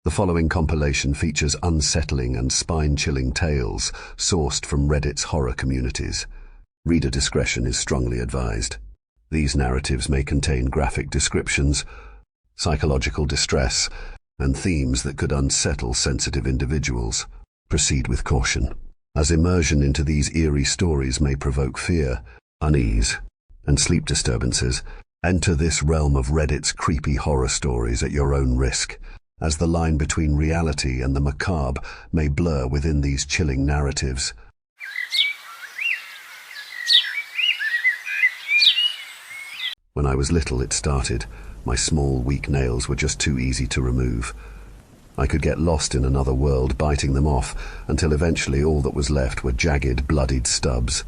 The following compilation features unsettling and spine-chilling tales sourced from Reddit's horror communities. Reader discretion is strongly advised. These narratives may contain graphic descriptions, psychological distress, and themes that could unsettle sensitive individuals. Proceed with caution, as immersion into these eerie stories may provoke fear, unease, and sleep disturbances. Enter this realm of Reddit's creepy horror stories at your own risk, as the line between reality and the macabre may blur within these chilling narratives. When I was little, it started. My small, weak nails were just too easy to remove. I could get lost in another world, biting them off, until eventually all that was left were jagged, bloodied stubs.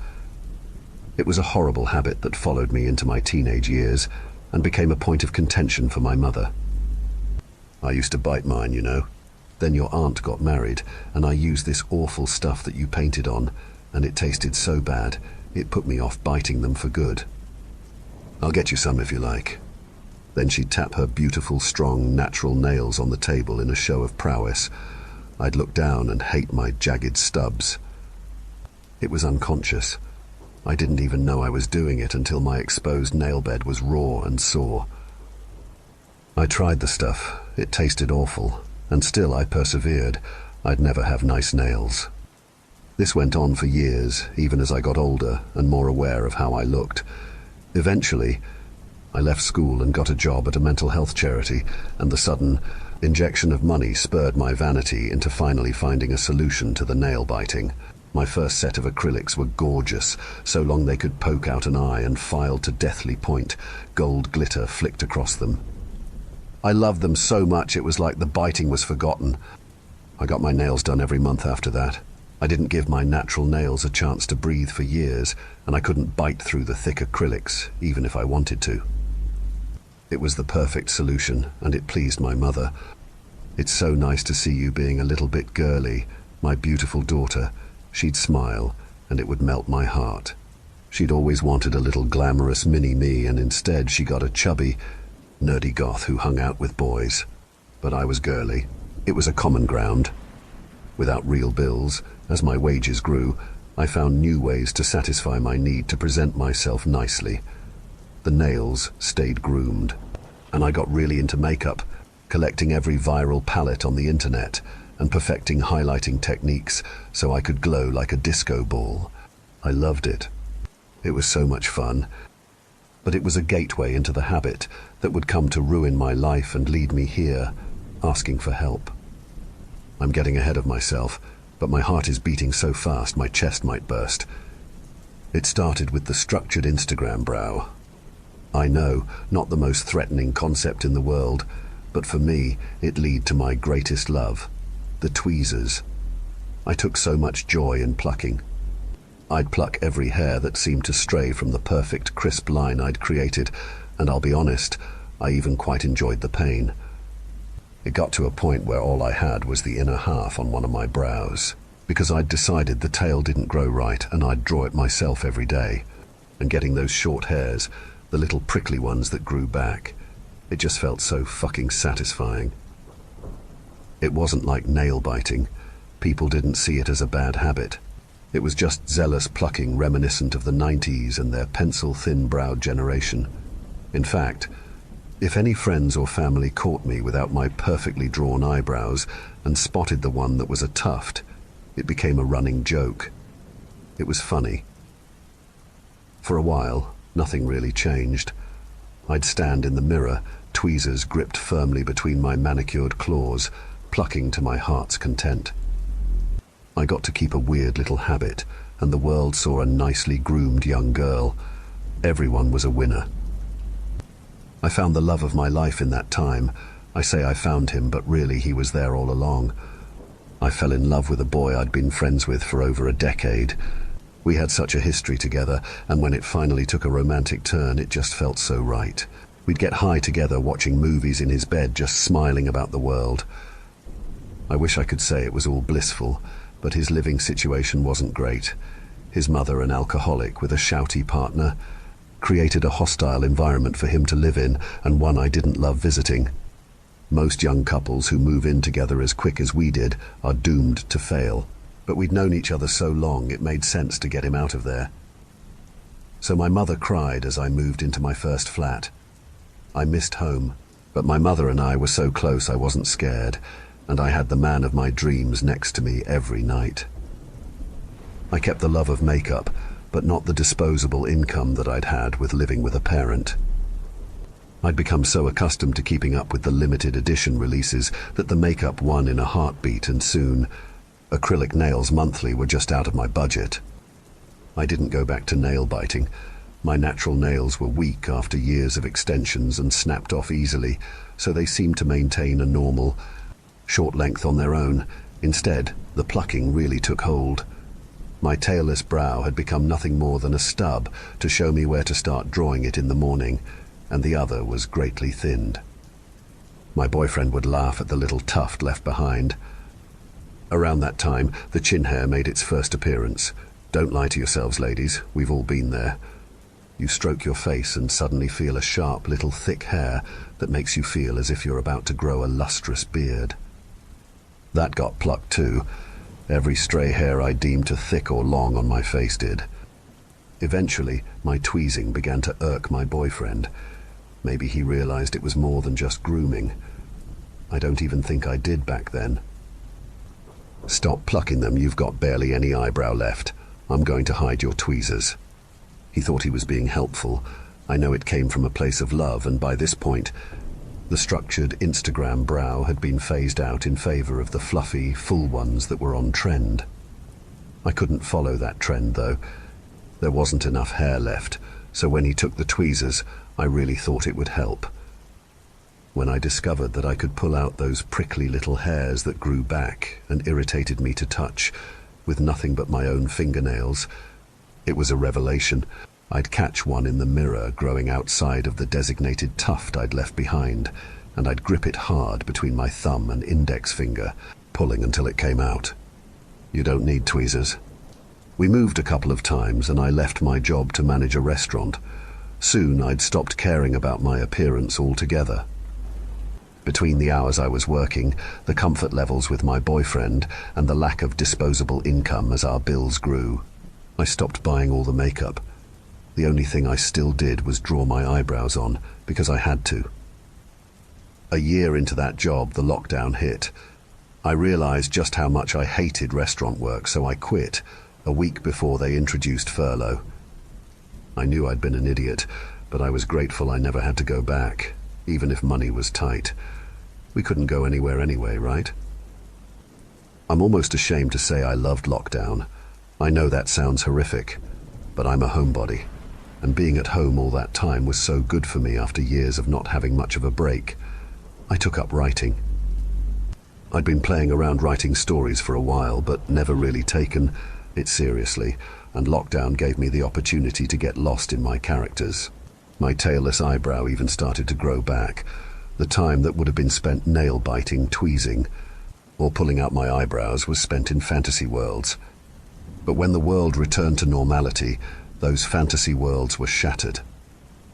It was a horrible habit that followed me into my teenage years and became a point of contention for my mother. I used to bite mine, you know. Then your aunt got married, and I used this awful stuff that you painted on, and it tasted so bad, it put me off biting them for good. I'll get you some if you like. Then she'd tap her beautiful, strong, natural nails on the table in a show of prowess. I'd look down and hate my jagged stubs. It was unconscious. I didn't even know I was doing it until my exposed nail bed was raw and sore. I tried the stuff. It tasted awful, and still I persevered. I'd never have nice nails. This went on for years, even as I got older and more aware of how I looked. Eventually, I left school and got a job at a mental health charity, and the sudden injection of money spurred my vanity into finally finding a solution to the nail biting. My first set of acrylics were gorgeous, so long they could poke out an eye and filed to deathly point. Gold glitter flicked across them. I loved them so much it was like the biting was forgotten. I got my nails done every month after that. I didn't give my natural nails a chance to breathe for years, and I couldn't bite through the thick acrylics, even if I wanted to. It was the perfect solution, and it pleased my mother. "It's so nice to see you being a little bit girly, my beautiful daughter." She'd smile, and it would melt my heart. She'd always wanted a little glamorous mini-me, and instead she got a chubby, nerdy goth who hung out with boys. But I was girly. It was a common ground. Without real bills, as my wages grew, I found new ways to satisfy my need to present myself nicely. The nails stayed groomed, and I got really into makeup, collecting every viral palette on the internet, and perfecting highlighting techniques so I could glow like a disco ball. I loved it. It was so much fun. But it was a gateway into the habit that would come to ruin my life and lead me here, asking for help. I'm getting ahead of myself, but my heart is beating so fast my chest might burst. It started with the structured Instagram brow. I know, not the most threatening concept in the world, but for me, it led to my greatest love. The tweezers. I took so much joy in plucking. I'd pluck every hair that seemed to stray from the perfect crisp line I'd created, and I'll be honest, I even quite enjoyed the pain. It got to a point where all I had was the inner half on one of my brows, because I'd decided the tail didn't grow right and I'd draw it myself every day. And getting those short hairs, the little prickly ones that grew back, it just felt so fucking satisfying. It wasn't like nail biting. People didn't see it as a bad habit. It was just zealous plucking reminiscent of the 90s and their pencil-thin browed generation. In fact, if any friends or family caught me without my perfectly drawn eyebrows and spotted the one that was a tuft, it became a running joke. It was funny. For a while, nothing really changed. I'd stand in the mirror, tweezers gripped firmly between my manicured claws, plucking to my heart's content. I got to keep a weird little habit, and the world saw a nicely groomed young girl. Everyone was a winner. I found the love of my life in that time. I say I found him, but really he was there all along. I fell in love with a boy I'd been friends with for over a decade. We had such a history together, and when it finally took a romantic turn, it just felt so right. We'd get high together, watching movies in his bed, just smiling about the world. I wish I could say it was all blissful, but his living situation wasn't great. His mother, an alcoholic with a shouty partner, created a hostile environment for him to live in, and one I didn't love visiting. Most young couples who move in together as quick as we did are doomed to fail. But we'd known each other so long it made sense to get him out of there. So my mother cried as I moved into my first flat. I missed home, but my mother and I were so close I wasn't scared, and I had the man of my dreams next to me every night. I kept the love of makeup, but not the disposable income that I'd had with living with a parent. I'd become so accustomed to keeping up with the limited edition releases that the makeup won in a heartbeat, and soon, acrylic nails monthly were just out of my budget. I didn't go back to nail biting. My natural nails were weak after years of extensions and snapped off easily, so they seemed to maintain a normal, short length on their own. Instead, the plucking really took hold. My tailless brow had become nothing more than a stub to show me where to start drawing it in the morning, and the other was greatly thinned. My boyfriend would laugh at the little tuft left behind. Around that time, the chin hair made its first appearance. Don't lie to yourselves, ladies, we've all been there. You stroke your face and suddenly feel a sharp little thick hair that makes you feel as if you're about to grow a lustrous beard. That got plucked too. Every stray hair I deemed too thick or long on my face did. Eventually, my tweezing began to irk my boyfriend. Maybe he realized it was more than just grooming. I don't even think I did back then. Stop plucking them, you've got barely any eyebrow left. I'm going to hide your tweezers. He thought he was being helpful. I know it came from a place of love, and by this point, the structured Instagram brow had been phased out in favor of the fluffy, full ones that were on trend. I couldn't follow that trend, though. There wasn't enough hair left, so when he took the tweezers, I really thought it would help. When I discovered that I could pull out those prickly little hairs that grew back and irritated me to touch, with nothing but my own fingernails, it was a revelation. I'd catch one in the mirror growing outside of the designated tuft I'd left behind, and I'd grip it hard between my thumb and index finger, pulling until it came out. You don't need tweezers. We moved a couple of times, and I left my job to manage a restaurant. Soon I'd stopped caring about my appearance altogether. Between the hours I was working, the comfort levels with my boyfriend, and the lack of disposable income as our bills grew, I stopped buying all the makeup. The only thing I still did was draw my eyebrows on, because I had to. A year into that job, the lockdown hit. I realized just how much I hated restaurant work, so I quit, a week before they introduced furlough. I knew I'd been an idiot, but I was grateful I never had to go back, even if money was tight. We couldn't go anywhere anyway, right? I'm almost ashamed to say I loved lockdown. I know that sounds horrific, but I'm a homebody, and being at home all that time was so good for me after years of not having much of a break. I took up writing. I'd been playing around writing stories for a while, but never really taken it seriously, and lockdown gave me the opportunity to get lost in my characters. My tailless eyebrow even started to grow back. The time that would have been spent nail-biting, tweezing, or pulling out my eyebrows was spent in fantasy worlds. But when the world returned to normality, those fantasy worlds were shattered.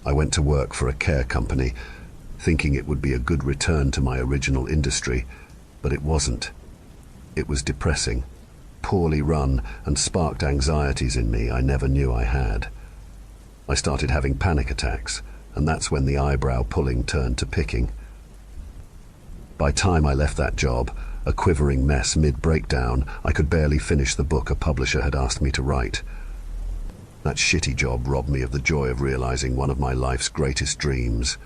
I went to work for a care company, thinking it would be a good return to my original industry, but it wasn't. It was depressing, poorly run, and sparked anxieties in me I never knew I had. I started having panic attacks, and that's when the eyebrow pulling turned to picking. By time I left that job, a quivering mess mid-breakdown, I could barely finish the book a publisher had asked me to write. That shitty job robbed me of the joy of realizing one of my life's greatest dreams.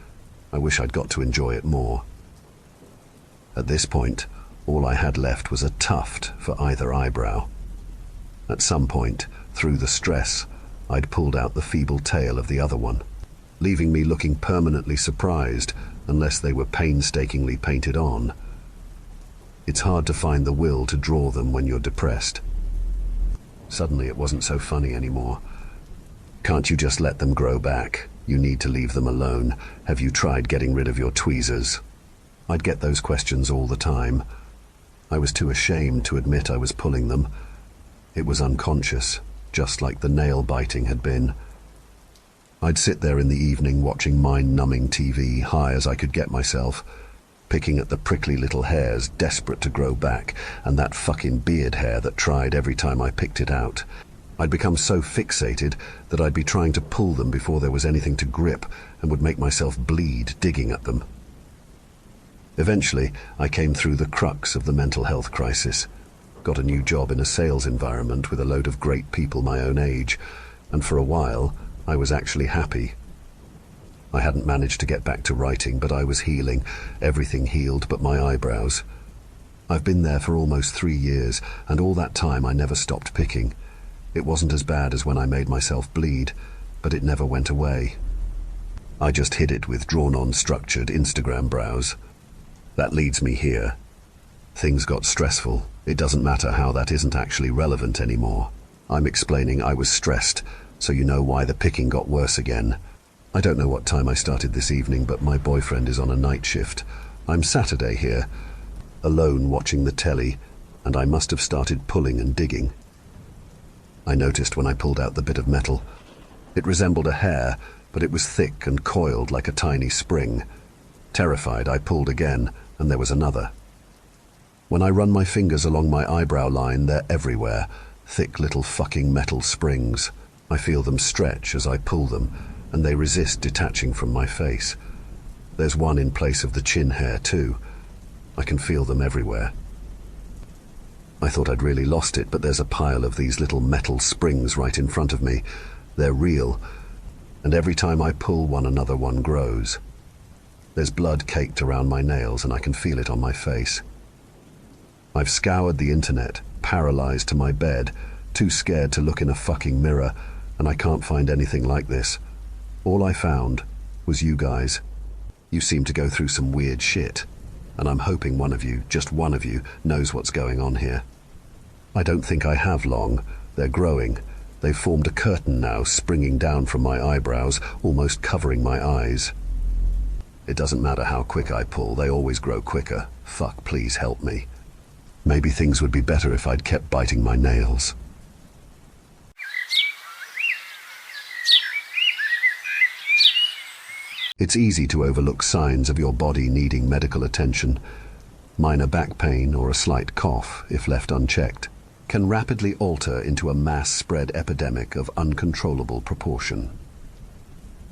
I wish I'd got to enjoy it more. At this point, all I had left was a tuft for either eyebrow. At some point, through the stress, I'd pulled out the feeble tail of the other one, leaving me looking permanently surprised unless they were painstakingly painted on. It's hard to find the will to draw them when you're depressed. Suddenly it wasn't so funny anymore. Can't you just let them grow back? You need to leave them alone. Have you tried getting rid of your tweezers? I'd get those questions all the time. I was too ashamed to admit I was pulling them. It was unconscious, just like the nail biting had been. I'd sit there in the evening watching mind-numbing TV, high as I could get myself, picking at the prickly little hairs desperate to grow back, and that fucking beard hair that tried every time I picked it out. I'd become so fixated that I'd be trying to pull them before there was anything to grip, and would make myself bleed digging at them. Eventually, I came through the crux of the mental health crisis. Got a new job in a sales environment with a load of great people my own age, and for a while, I was actually happy. I hadn't managed to get back to writing, but I was healing. Everything healed but my eyebrows. I've been there for almost 3 years, and all that time I never stopped picking. It wasn't as bad as when I made myself bleed, but it never went away. I just hid it with drawn-on structured Instagram brows. That leads me here. Things got stressful. It doesn't matter how that isn't actually relevant anymore. I'm explaining I was stressed, so you know why the picking got worse again. I don't know what time I started this evening, but my boyfriend is on a night shift. I'm Saturday here, alone watching the telly, and I must have started pulling and digging. I noticed when I pulled out the bit of metal. It resembled a hair, but it was thick and coiled like a tiny spring. Terrified, I pulled again, and there was another. When I run my fingers along my eyebrow line, they're everywhere, thick little fucking metal springs. I feel them stretch as I pull them, and they resist detaching from my face. There's one in place of the chin hair too. I can feel them everywhere. I thought I'd really lost it, but there's a pile of these little metal springs right in front of me. They're real, and every time I pull one, another one grows. There's blood caked around my nails, and I can feel it on my face. I've scoured the internet, paralyzed to my bed, too scared to look in a fucking mirror, and I can't find anything like this. All I found was you guys. You seem to go through some weird shit, and I'm hoping one of you, just one of you, knows what's going on here. I don't think I have long. They're growing. They've formed a curtain now, springing down from my eyebrows, almost covering my eyes. It doesn't matter how quick I pull, they always grow quicker. Fuck, please help me. Maybe things would be better if I'd kept biting my nails. It's easy to overlook signs of your body needing medical attention. Minor back pain or a slight cough, if left unchecked, can rapidly alter into a mass-spread epidemic of uncontrollable proportion.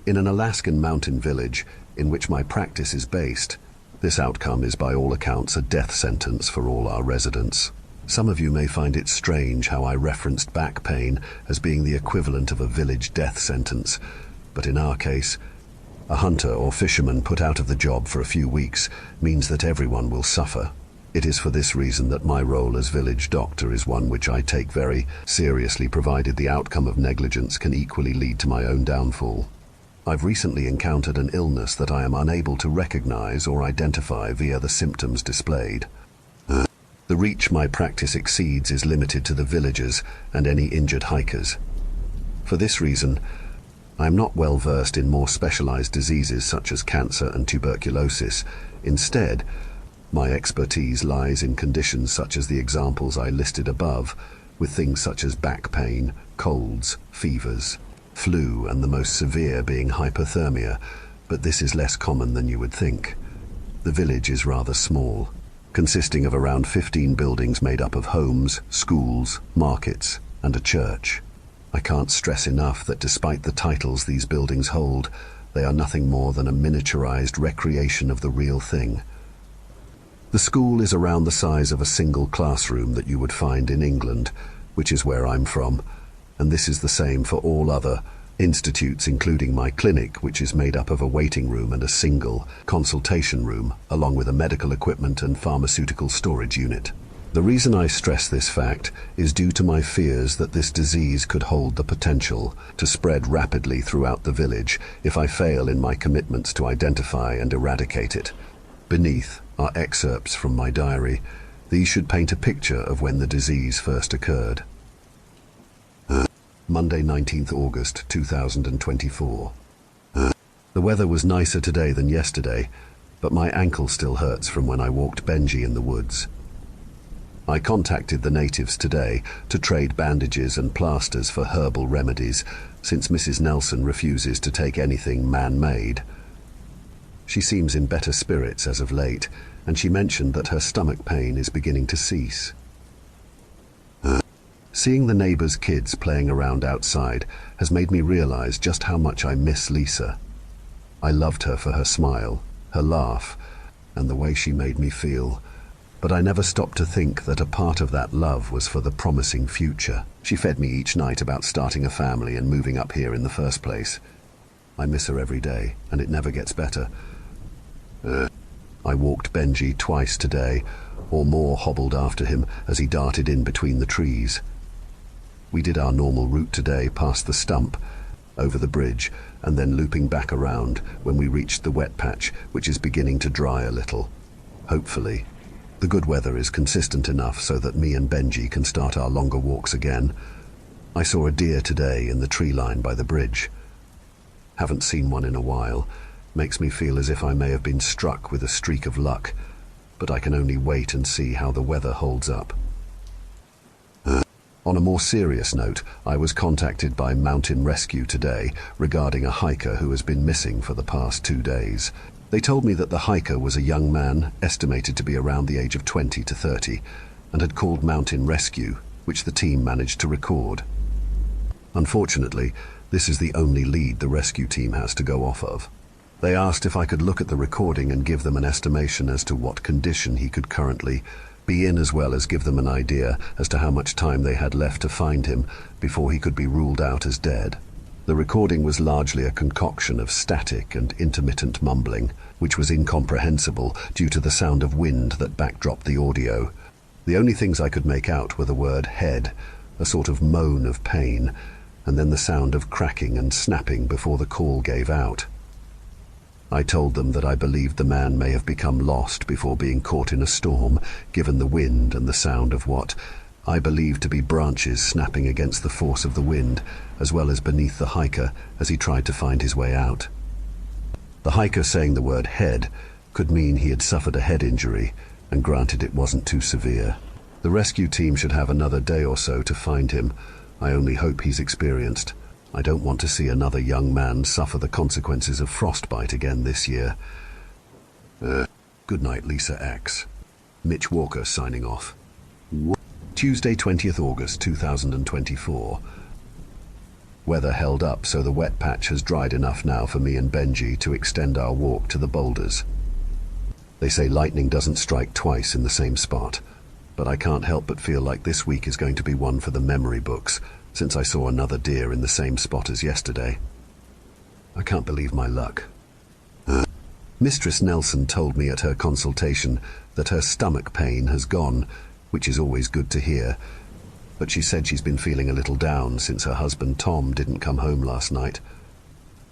In an Alaskan mountain village, in which my practice is based, this outcome is by all accounts a death sentence for all our residents. Some of you may find it strange how I referenced back pain as being the equivalent of a village death sentence, but in our case, a hunter or fisherman put out of the job for a few weeks means that everyone will suffer. It is for this reason that my role as village doctor is one which I take very seriously, provided the outcome of negligence can equally lead to my own downfall. I've recently encountered an illness that I am unable to recognize or identify via the symptoms displayed. The reach my practice exceeds is limited to the villagers and any injured hikers. For this reason, I am not well versed in more specialized diseases such as cancer and tuberculosis. Instead, my expertise lies in conditions such as the examples I listed above, with things such as back pain, colds, fevers, flu, and the most severe being hypothermia, but this is less common than you would think. The village is rather small, consisting of around 15 buildings made up of homes, schools, markets, and a church. I can't stress enough that despite the titles these buildings hold, they are nothing more than a miniaturized recreation of the real thing. The school is around the size of a single classroom that you would find in England, which is where I'm from, and this is the same for all other institutes, including my clinic, which is made up of a waiting room and a single consultation room, along with a medical equipment and pharmaceutical storage unit. The reason I stress this fact is due to my fears that this disease could hold the potential to spread rapidly throughout the village if I fail in my commitments to identify and eradicate it. Beneath are excerpts from my diary. These should paint a picture of when the disease first occurred. Monday, 19th August 2024. The weather was nicer today than yesterday, but my ankle still hurts from when I walked Benji in the woods. I contacted the natives today to trade bandages and plasters for herbal remedies, since Mrs. Nelson refuses to take anything man-made. She seems in better spirits as of late, and she mentioned that her stomach pain is beginning to cease. Seeing the neighbors' kids playing around outside has made me realize just how much I miss Lisa. I loved her for her smile, her laugh, and the way she made me feel. But I never stopped to think that a part of that love was for the promising future. She fed me each night about starting a family and moving up here in the first place. I miss her every day, and it never gets better. I walked Benji twice today, or more hobbled after him as he darted in between the trees. We did our normal route today, past the stump, over the bridge, and then looping back around when we reached the wet patch, which is beginning to dry a little. Hopefully. The good weather is consistent enough so that me and Benji can start our longer walks again. I saw a deer today in the tree line by the bridge. Haven't seen one in a while. Makes me feel as if I may have been struck with a streak of luck, but I can only wait and see how the weather holds up. On a more serious note, I was contacted by Mountain Rescue today regarding a hiker who has been missing for the past 2 days. They told me that the hiker was a young man, estimated to be around the age of 20 to 30, and had called Mountain Rescue, which the team managed to record. Unfortunately, this is the only lead the rescue team has to go off of. They asked if I could look at the recording and give them an estimation as to what condition he could currently be in, as well as give them an idea as to how much time they had left to find him before he could be ruled out as dead. The recording was largely a concoction of static and intermittent mumbling, which was incomprehensible due to the sound of wind that backdropped the audio. The only things I could make out were the word head, a sort of moan of pain, and then the sound of cracking and snapping before the call gave out. I told them that I believed the man may have become lost before being caught in a storm, given the wind and the sound of what I believed to be branches snapping against the force of the wind, as well as beneath the hiker as he tried to find his way out. The hiker saying the word head could mean he had suffered a head injury, and granted it wasn't too severe. The rescue team should have another day or so to find him. I only hope he's experienced. I don't want to see another young man suffer the consequences of frostbite again this year. Good night, Lisa X. Mitch Walker signing off. Tuesday, 20th August 2024. Weather held up, so the wet patch has dried enough now for me and Benji to extend our walk to the boulders. They say lightning doesn't strike twice in the same spot, but I can't help but feel like this week is going to be one for the memory books, since I saw another deer in the same spot as yesterday. I can't believe my luck. Mistress Nelson told me at her consultation that her stomach pain has gone, which is always good to hear, but she said she's been feeling a little down since her husband Tom didn't come home last night.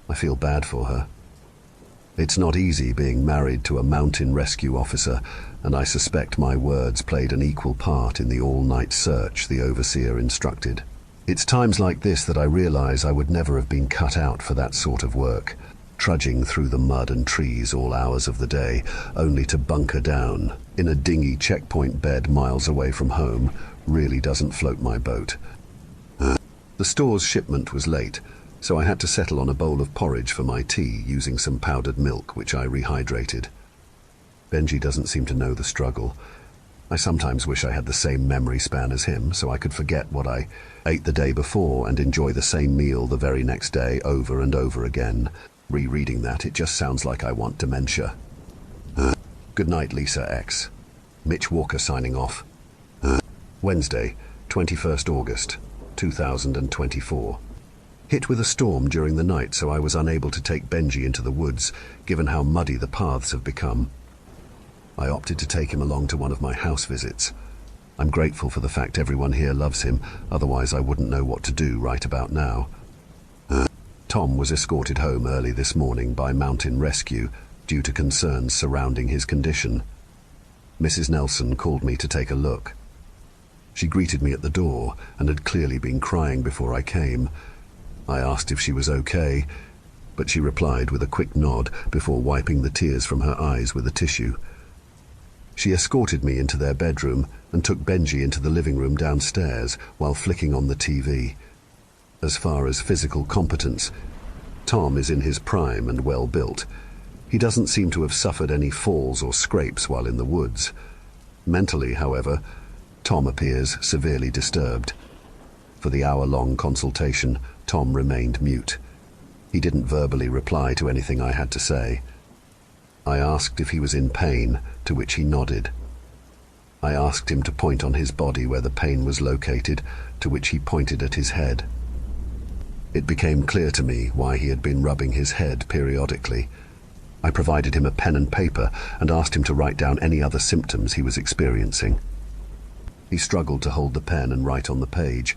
I feel bad for her. It's not easy being married to a mountain rescue officer, and I suspect my words played an equal part in the all-night search the overseer instructed. It's times like this that I realize I would never have been cut out for that sort of work. Trudging through the mud and trees all hours of the day, only to bunker down in a dingy checkpoint bed miles away from home, really doesn't float my boat. The store's shipment was late, so I had to settle on a bowl of porridge for my tea using some powdered milk, which I rehydrated. Benji doesn't seem to know the struggle. I sometimes wish I had the same memory span as him, so I could forget what I ate the day before and enjoy the same meal the very next day over and over again. Rereading that, it just sounds like I want dementia. Good night, Lisa X. Mitch Walker signing off. Wednesday, 21st August, 2024. Hit with a storm during the night, so I was unable to take Benji into the woods, given how muddy the paths have become. I opted to take him along to one of my house visits. I'm grateful for the fact everyone here loves him, otherwise I wouldn't know what to do right about now. Tom was escorted home early this morning by Mountain Rescue due to concerns surrounding his condition. Mrs. Nelson called me to take a look. She greeted me at the door and had clearly been crying before I came. I asked if she was okay, but she replied with a quick nod before wiping the tears from her eyes with a tissue. She escorted me into their bedroom and took Benji into the living room downstairs while flicking on the TV. As far as physical competence, Tom is in his prime and well built. He doesn't seem to have suffered any falls or scrapes while in the woods. Mentally, however, Tom appears severely disturbed. For the hour-long consultation, Tom remained mute. He didn't verbally reply to anything I had to say. I asked if he was in pain, to which he nodded. I asked him to point on his body where the pain was located, to which he pointed at his head. It became clear to me why he had been rubbing his head periodically. I provided him a pen and paper and asked him to write down any other symptoms he was experiencing. He struggled to hold the pen and write on the page,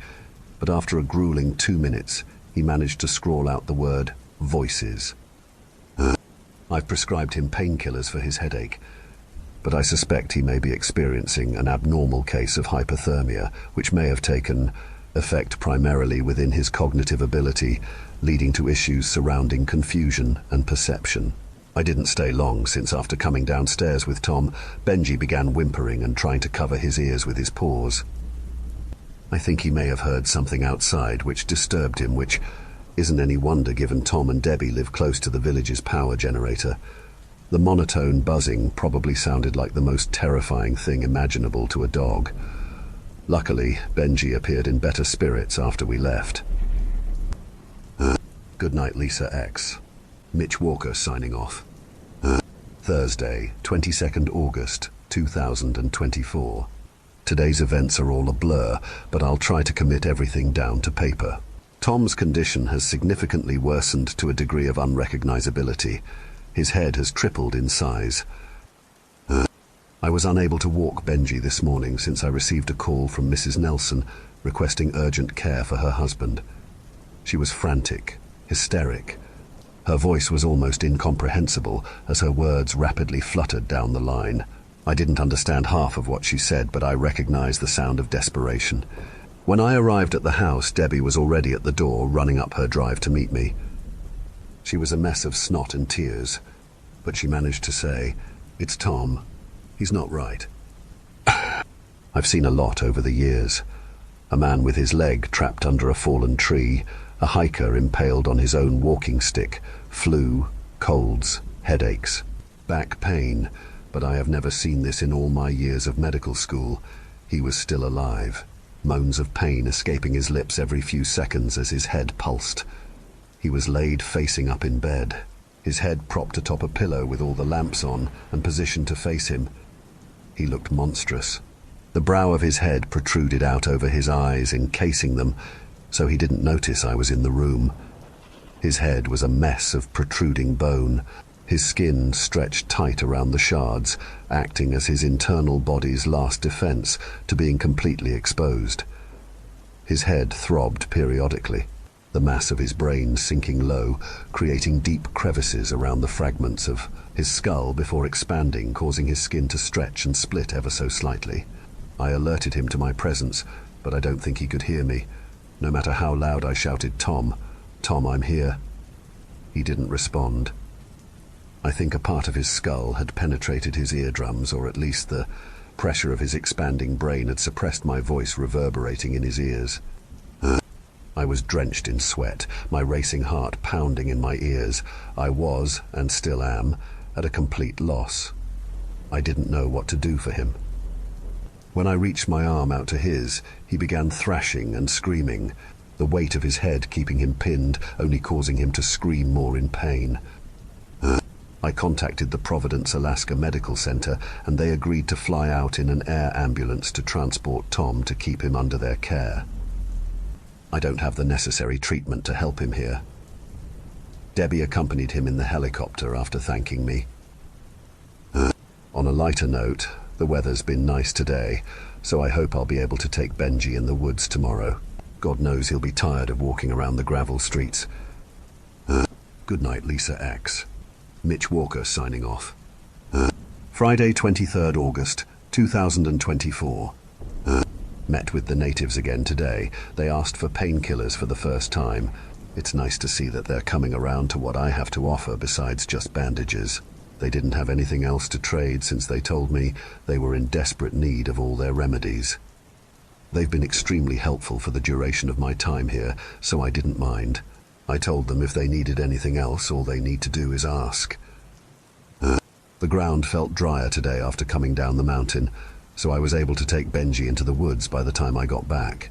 but after a grueling 2 minutes, he managed to scrawl out the word voices. I've prescribed him painkillers for his headache, but I suspect he may be experiencing an abnormal case of hypothermia, which may have taken effect primarily within his cognitive ability, leading to issues surrounding confusion and perception. I didn't stay long, since after coming downstairs with Tom, Benji began whimpering and trying to cover his ears with his paws. I think he may have heard something outside which disturbed him, which isn't any wonder given Tom and Debbie live close to the village's power generator. The monotone buzzing probably sounded like the most terrifying thing imaginable to a dog. Luckily, Benji appeared in better spirits after we left. Good night, Lisa X. Mitch Walker signing off. Thursday, 22nd August, 2024. Today's events are all a blur, but I'll try to commit everything down to paper. Tom's condition has significantly worsened to a degree of unrecognizability. His head has tripled in size. I was unable to walk Benji this morning since I received a call from Mrs. Nelson requesting urgent care for her husband. She was frantic, hysteric. Her voice was almost incomprehensible as her words rapidly fluttered down the line. I didn't understand half of what she said, but I recognized the sound of desperation. When I arrived at the house, Debbie was already at the door, running up her drive to meet me. She was a mess of snot and tears, but she managed to say, "It's Tom. He's not right." I've seen a lot over the years. A man with his leg trapped under a fallen tree, a hiker impaled on his own walking stick, flu, colds, headaches, back pain, but I have never seen this in all my years of medical school. He was still alive, moans of pain escaping his lips every few seconds as his head pulsed. He was laid facing up in bed, his head propped atop a pillow with all the lamps on and positioned to face him. He looked monstrous. The brow of his head protruded out over his eyes, encasing them, so he didn't notice I was in the room. His head was a mess of protruding bone, his skin stretched tight around the shards, acting as his internal body's last defense to being completely exposed. His head throbbed periodically, the mass of his brain sinking low, creating deep crevices around the fragments of his skull before expanding, causing his skin to stretch and split ever so slightly. I alerted him to my presence, but I don't think he could hear me. No matter how loud I shouted, "Tom, Tom, I'm here." He didn't respond. I think a part of his skull had penetrated his eardrums, or at least the pressure of his expanding brain had suppressed my voice reverberating in his ears. I was drenched in sweat, my racing heart pounding in my ears. I was, and still am, at a complete loss. I didn't know what to do for him. When I reached my arm out to his, he began thrashing and screaming, the weight of his head keeping him pinned, only causing him to scream more in pain. I contacted the Providence, Alaska Medical Center, and they agreed to fly out in an air ambulance to transport Tom to keep him under their care. I don't have the necessary treatment to help him here. Debbie accompanied him in the helicopter after thanking me. On a lighter note, the weather's been nice today, so I hope I'll be able to take Benji in the woods tomorrow. God knows he'll be tired of walking around the gravel streets. Good night, Lisa X. Mitch Walker signing off. Friday, 23rd August, 2024. Met with the natives again today. They asked for painkillers for the first time. It's nice to see that they're coming around to what I have to offer besides just bandages. They didn't have anything else to trade since they told me they were in desperate need of all their remedies. They've been extremely helpful for the duration of my time here, so I didn't mind. I told them if they needed anything else, all they need to do is ask. The ground felt drier today after coming down the mountain, so I was able to take Benji into the woods by the time I got back.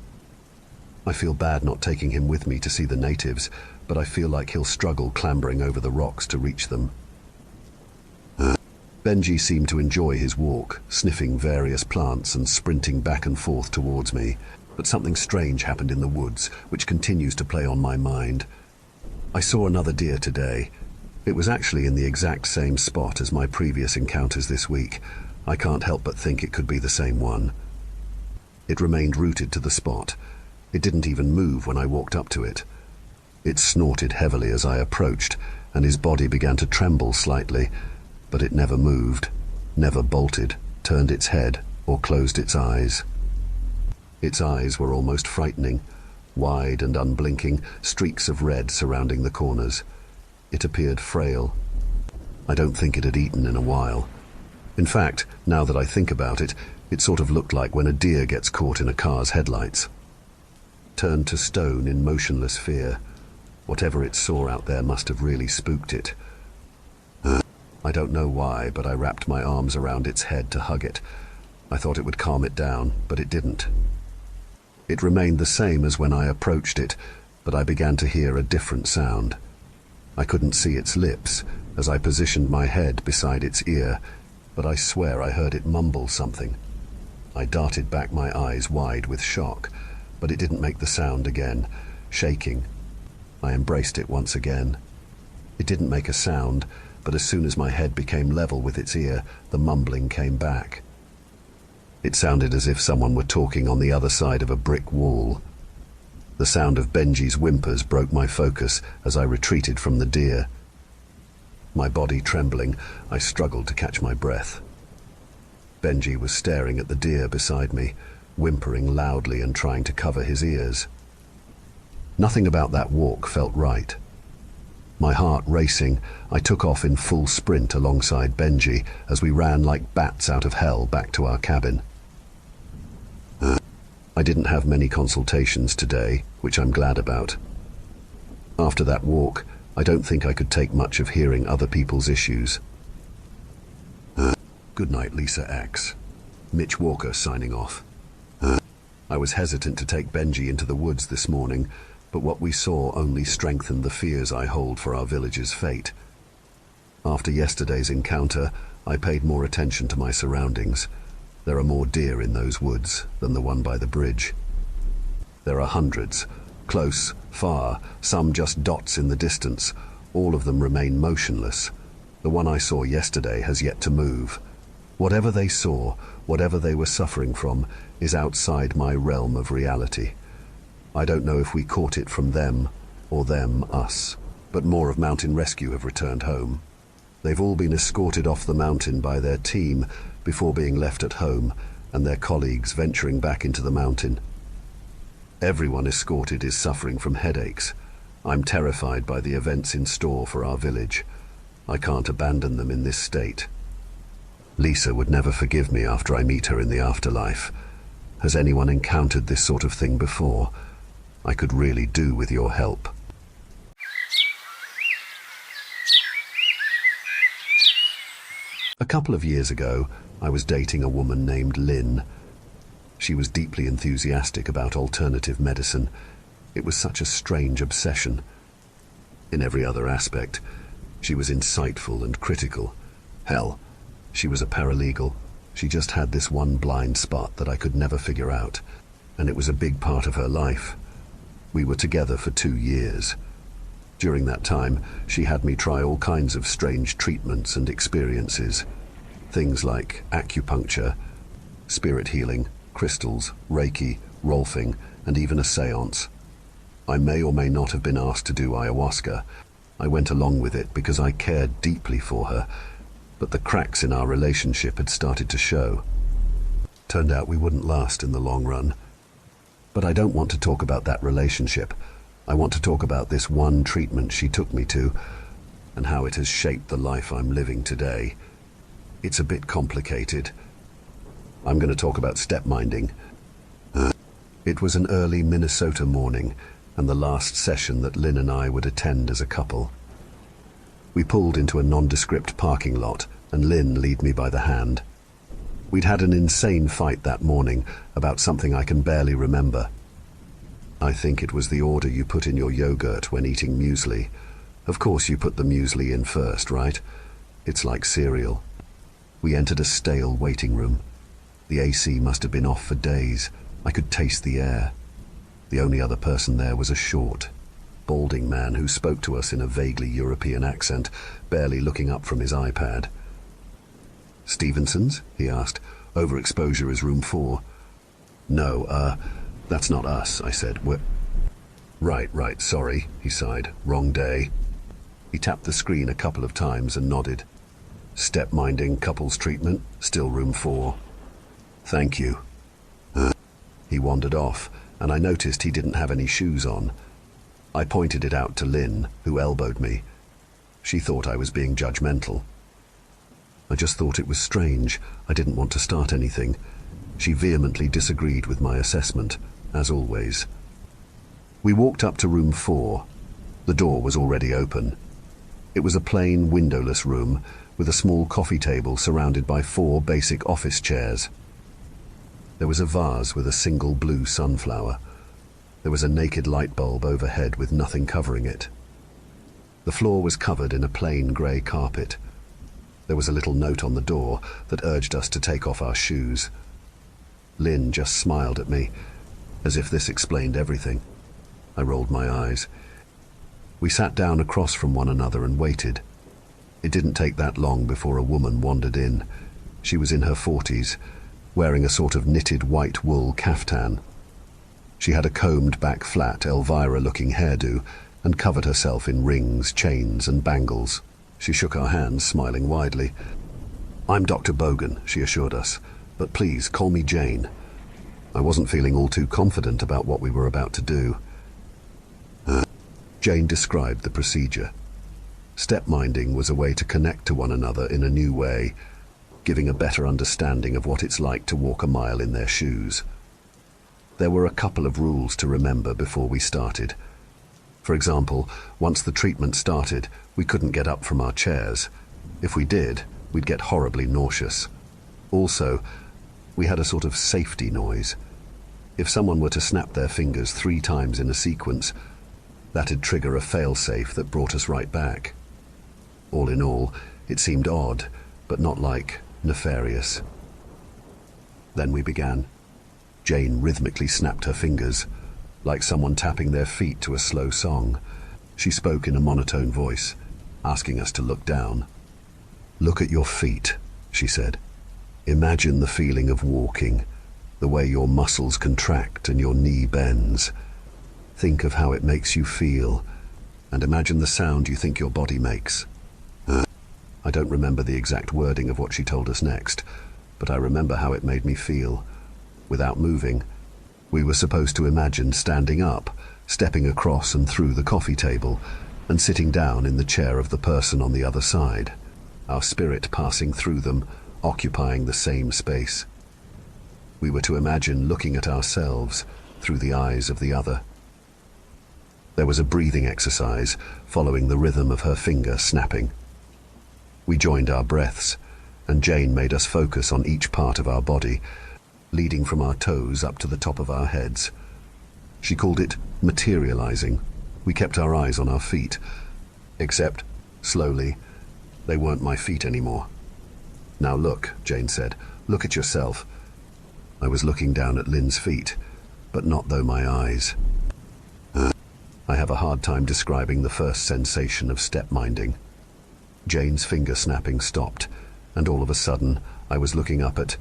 I feel bad not taking him with me to see the natives, but I feel like he'll struggle clambering over the rocks to reach them. Benji seemed to enjoy his walk, sniffing various plants and sprinting back and forth towards me, but something strange happened in the woods, which continues to play on my mind. I saw another deer today. It was actually in the exact same spot as my previous encounters this week. I can't help but think it could be the same one. It remained rooted to the spot. It didn't even move when I walked up to it. It snorted heavily as I approached, and his body began to tremble slightly, but it never moved, never bolted, turned its head, or closed its eyes. Its eyes were almost frightening, wide and unblinking, streaks of red surrounding the corners. It appeared frail. I don't think it had eaten in a while. In fact, now that I think about it, it sort of looked like when a deer gets caught in a car's headlights. Turned to stone in motionless fear. Whatever it saw out there must have really spooked it. I don't know why, but I wrapped my arms around its head to hug it. I thought it would calm it down, but it didn't. It remained the same as when I approached it, but I began to hear a different sound. I couldn't see its lips as I positioned my head beside its ear, but I swear I heard it mumble something. I darted back, my eyes wide with shock, but it didn't make the sound again, shaking. I embraced it once again. It didn't make a sound, but as soon as my head became level with its ear, the mumbling came back. It sounded as if someone were talking on the other side of a brick wall. The sound of Benji's whimpers broke my focus as I retreated from the deer. My body trembling, I struggled to catch my breath. Benji was staring at the deer beside me, whimpering loudly and trying to cover his ears. Nothing about that walk felt right. My heart racing, I took off in full sprint alongside Benji as we ran like bats out of hell back to our cabin. I didn't have many consultations today, which I'm glad about. After that walk, I don't think I could take much of hearing other people's issues. Good night, Lisa X. Mitch Walker signing off. I was hesitant to take Benji into the woods this morning, but what we saw only strengthened the fears I hold for our village's fate. After yesterday's encounter, I paid more attention to my surroundings. There are more deer in those woods than the one by the bridge. There are hundreds, close, far, some just dots in the distance. All of them remain motionless. The one I saw yesterday has yet to move. Whatever they saw, whatever they were suffering from, is outside my realm of reality. I don't know if we caught it from them, or them us, but more of Mountain Rescue have returned home. They've all been escorted off the mountain by their team before being left at home, and their colleagues venturing back into the mountain. Everyone escorted is suffering from headaches. I'm terrified by the events in store for our village. I can't abandon them in this state. Lisa would never forgive me after I meet her in the afterlife. Has anyone encountered this sort of thing before? I could really do with your help. A couple of years ago, I was dating a woman named Lynn. She was deeply enthusiastic about alternative medicine. It was such a strange obsession. In every other aspect, she was insightful and critical. Hell, she was a paralegal. She just had this one blind spot that I could never figure out, and it was a big part of her life. We were together for 2 years. During that time, she had me try all kinds of strange treatments and experiences. Things like acupuncture, spirit healing, crystals, Reiki, Rolfing, and even a seance. I may or may not have been asked to do ayahuasca. I went along with it because I cared deeply for her, but the cracks in our relationship had started to show. Turned out we wouldn't last in the long run. But I don't want to talk about that relationship. I want to talk about this one treatment she took me to, and how it has shaped the life I'm living today. It's a bit complicated. I'm going to talk about step-minding. It was an early Minnesota morning, and the last session that Lynn and I would attend as a couple. We pulled into a nondescript parking lot, and Lynn lead me by the hand. We'd had an insane fight that morning about something I can barely remember. I think it was the order you put in your yogurt when eating muesli. Of course you put the muesli in first, right? It's like cereal. We entered a stale waiting room. The AC must have been off for days. I could taste the air. The only other person there was a short, balding man who spoke to us in a vaguely European accent, barely looking up from his iPad. "Stevenson's?" he asked. "Overexposure is room 4. "No, that's not us," I said. "We're..." Right, sorry," he sighed. "Wrong day." He tapped the screen a couple of times and nodded. "Step-minding couples treatment, still room 4. "Thank you." He wandered off, and I noticed he didn't have any shoes on. I pointed it out to Lynn, who elbowed me. She thought I was being judgmental. I just thought it was strange. I didn't want to start anything. She vehemently disagreed with my assessment, as always. We walked up to room 4. The door was already open. It was a plain, windowless room with a small coffee table surrounded by 4 basic office chairs. There was a vase with a single blue sunflower. There was a naked light bulb overhead with nothing covering it. The floor was covered in a plain grey carpet. There was a little note on the door that urged us to take off our shoes. Lynn just smiled at me, as if this explained everything. I rolled my eyes. We sat down across from one another and waited. It didn't take that long before a woman wandered in. She was in her 40s, wearing a sort of knitted white wool caftan. She had a combed-back flat Elvira-looking hairdo and covered herself in rings, chains and bangles. She shook our hands, smiling widely. "I'm Dr. Bogan," she assured us, "but please call me Jane." I wasn't feeling all too confident about what we were about to do. Jane described the procedure. Step-minding was a way to connect to one another in a new way, giving a better understanding of what it's like to walk a mile in their shoes. There were a couple of rules to remember before we started. For example, once the treatment started, we couldn't get up from our chairs. If we did, we'd get horribly nauseous. Also, we had a sort of safety noise. If someone were to snap their fingers 3 times in a sequence, that'd trigger a fail-safe that brought us right back. All in all, it seemed odd, but not like nefarious. Then we began. Jane rhythmically snapped her fingers, like someone tapping their feet to a slow song. She spoke in a monotone voice, asking us to look down. "Look at your feet," she said. "Imagine the feeling of walking, the way your muscles contract and your knee bends. Think of how it makes you feel, and imagine the sound you think your body makes." I don't remember the exact wording of what she told us next, but I remember how it made me feel. Without moving, we were supposed to imagine standing up, stepping across and through the coffee table, and sitting down in the chair of the person on the other side, our spirit passing through them, occupying the same space. We were to imagine looking at ourselves through the eyes of the other. There was a breathing exercise following the rhythm of her finger snapping. We joined our breaths, and Jane made us focus on each part of our body, leading from our toes up to the top of our heads. She called it materializing. We kept our eyes on our feet, except, slowly, they weren't my feet anymore. "Now look," Jane said. "Look at yourself." I was looking down at Lynn's feet, but not through my eyes. I have a hard time describing the first sensation of step-minding. Jane's finger snapping stopped, and all of a sudden I was looking up at,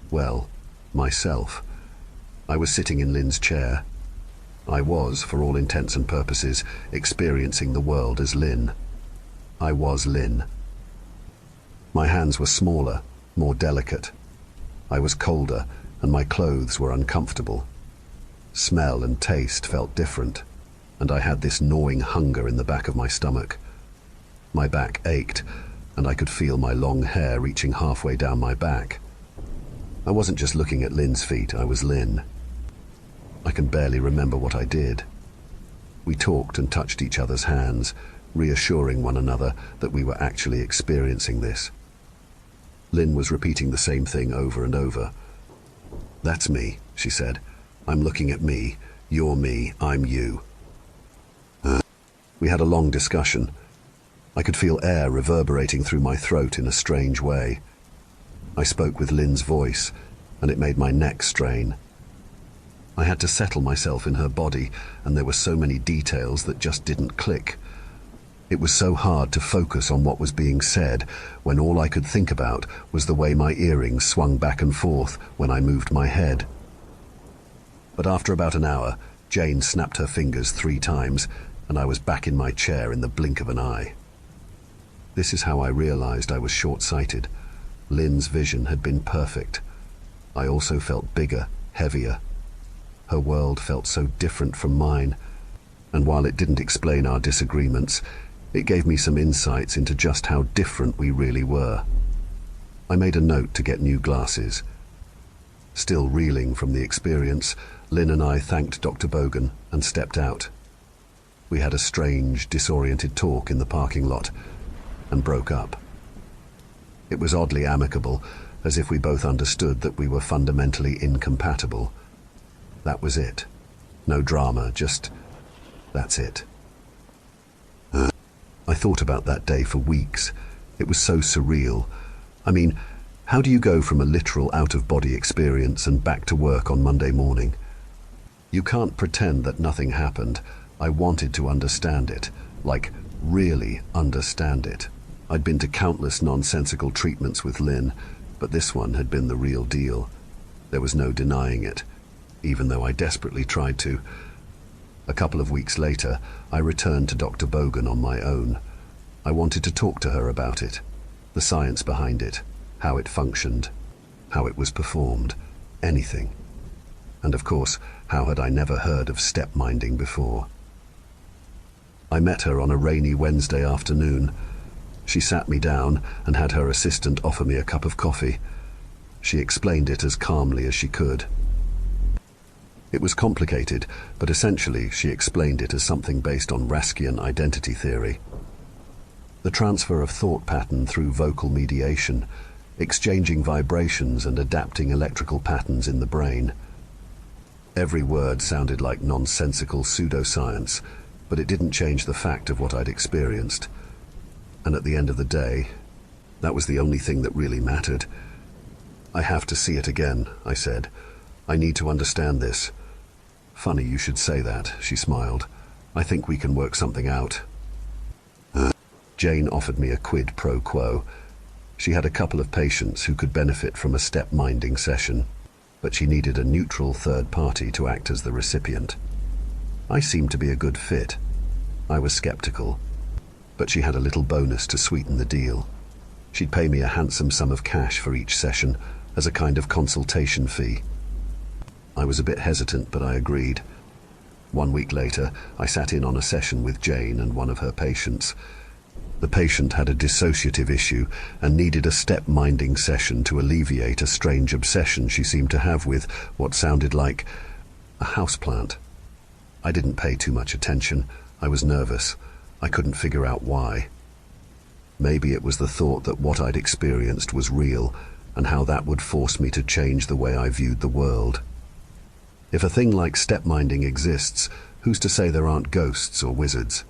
well, myself. I was sitting in Lynn's chair. I was, for all intents and purposes, experiencing the world as Lynn. I was Lynn. My hands were smaller, more delicate. I was colder, and my clothes were uncomfortable. Smell and taste felt different, and I had this gnawing hunger in the back of my stomach. My back ached, and I could feel my long hair reaching halfway down my back. I wasn't just looking at Lynn's feet, I was Lynn. I can barely remember what I did. We talked and touched each other's hands, reassuring one another that we were actually experiencing this. Lynn was repeating the same thing over and over. "That's me," she said. "I'm looking at me. You're me. I'm you." We had a long discussion. I could feel air reverberating through my throat in a strange way. I spoke with Lynn's voice, and it made my neck strain. I had to settle myself in her body, and there were so many details that just didn't click. It was so hard to focus on what was being said when all I could think about was the way my earrings swung back and forth when I moved my head. But after about an hour, Jane snapped her fingers 3 times, and I was back in my chair in the blink of an eye. This is how I realized I was short-sighted. Lynn's vision had been perfect. I also felt bigger, heavier. Her world felt so different from mine, and while it didn't explain our disagreements, it gave me some insights into just how different we really were. I made a note to get new glasses. Still reeling from the experience, Lynn and I thanked Dr. Bogan and stepped out. We had a strange, disoriented talk in the parking lot and broke up. It was oddly amicable, as if we both understood that we were fundamentally incompatible. That was it. No drama, just that's it. I thought about that day for weeks. It was so surreal. I mean, how do you go from a literal out-of-body experience and back to work on Monday morning? You can't pretend that nothing happened. I wanted to understand it, like really understand it. I'd been to countless nonsensical treatments with Lynn, but this one had been the real deal. There was no denying it, even though I desperately tried to. A couple of weeks later, I returned to Dr. Bogan on my own. I wanted to talk to her about it, the science behind it, how it functioned, how it was performed, anything. And of course, how had I never heard of step-minding before? I met her on a rainy Wednesday afternoon. She sat me down and had her assistant offer me a cup of coffee. She explained it as calmly as she could. It was complicated, but essentially she explained it as something based on Raskian identity theory. The transfer of thought pattern through vocal mediation, exchanging vibrations and adapting electrical patterns in the brain. Every word sounded like nonsensical pseudoscience, but it didn't change the fact of what I'd experienced. And at the end of the day, that was the only thing that really mattered. "I have to see it again," I said. "I need to understand this." "Funny you should say that," she smiled. "I think we can work something out." Jane offered me a quid pro quo. She had a couple of patients who could benefit from a step-minding session, but she needed a neutral third party to act as the recipient. I seemed to be a good fit. I was skeptical, but she had a little bonus to sweeten the deal. She'd pay me a handsome sum of cash for each session as a kind of consultation fee. I was a bit hesitant, but I agreed. 1 week later, I sat in on a session with Jane and one of her patients. The patient had a dissociative issue and needed a step-minding session to alleviate a strange obsession she seemed to have with what sounded like a houseplant. I didn't pay too much attention. I was nervous. I couldn't figure out why. Maybe it was the thought that what I'd experienced was real and how that would force me to change the way I viewed the world. If a thing like step-minding exists, who's to say there aren't ghosts or wizards?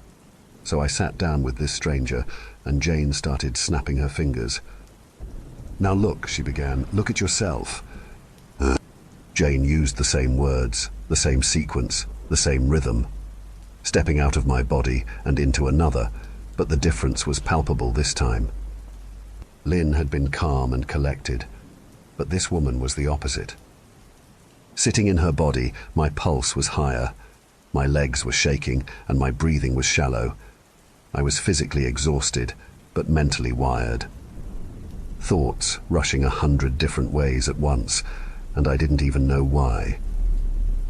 So I sat down with this stranger, and Jane started snapping her fingers. "Now look," she began, "look at yourself." Jane used the same words, the same sequence, the same rhythm. Stepping out of my body and into another, but the difference was palpable this time. Lynn had been calm and collected, but this woman was the opposite. Sitting in her body, my pulse was higher, my legs were shaking, and my breathing was shallow. I was physically exhausted, but mentally wired. Thoughts rushing 100 different ways at once, and I didn't even know why.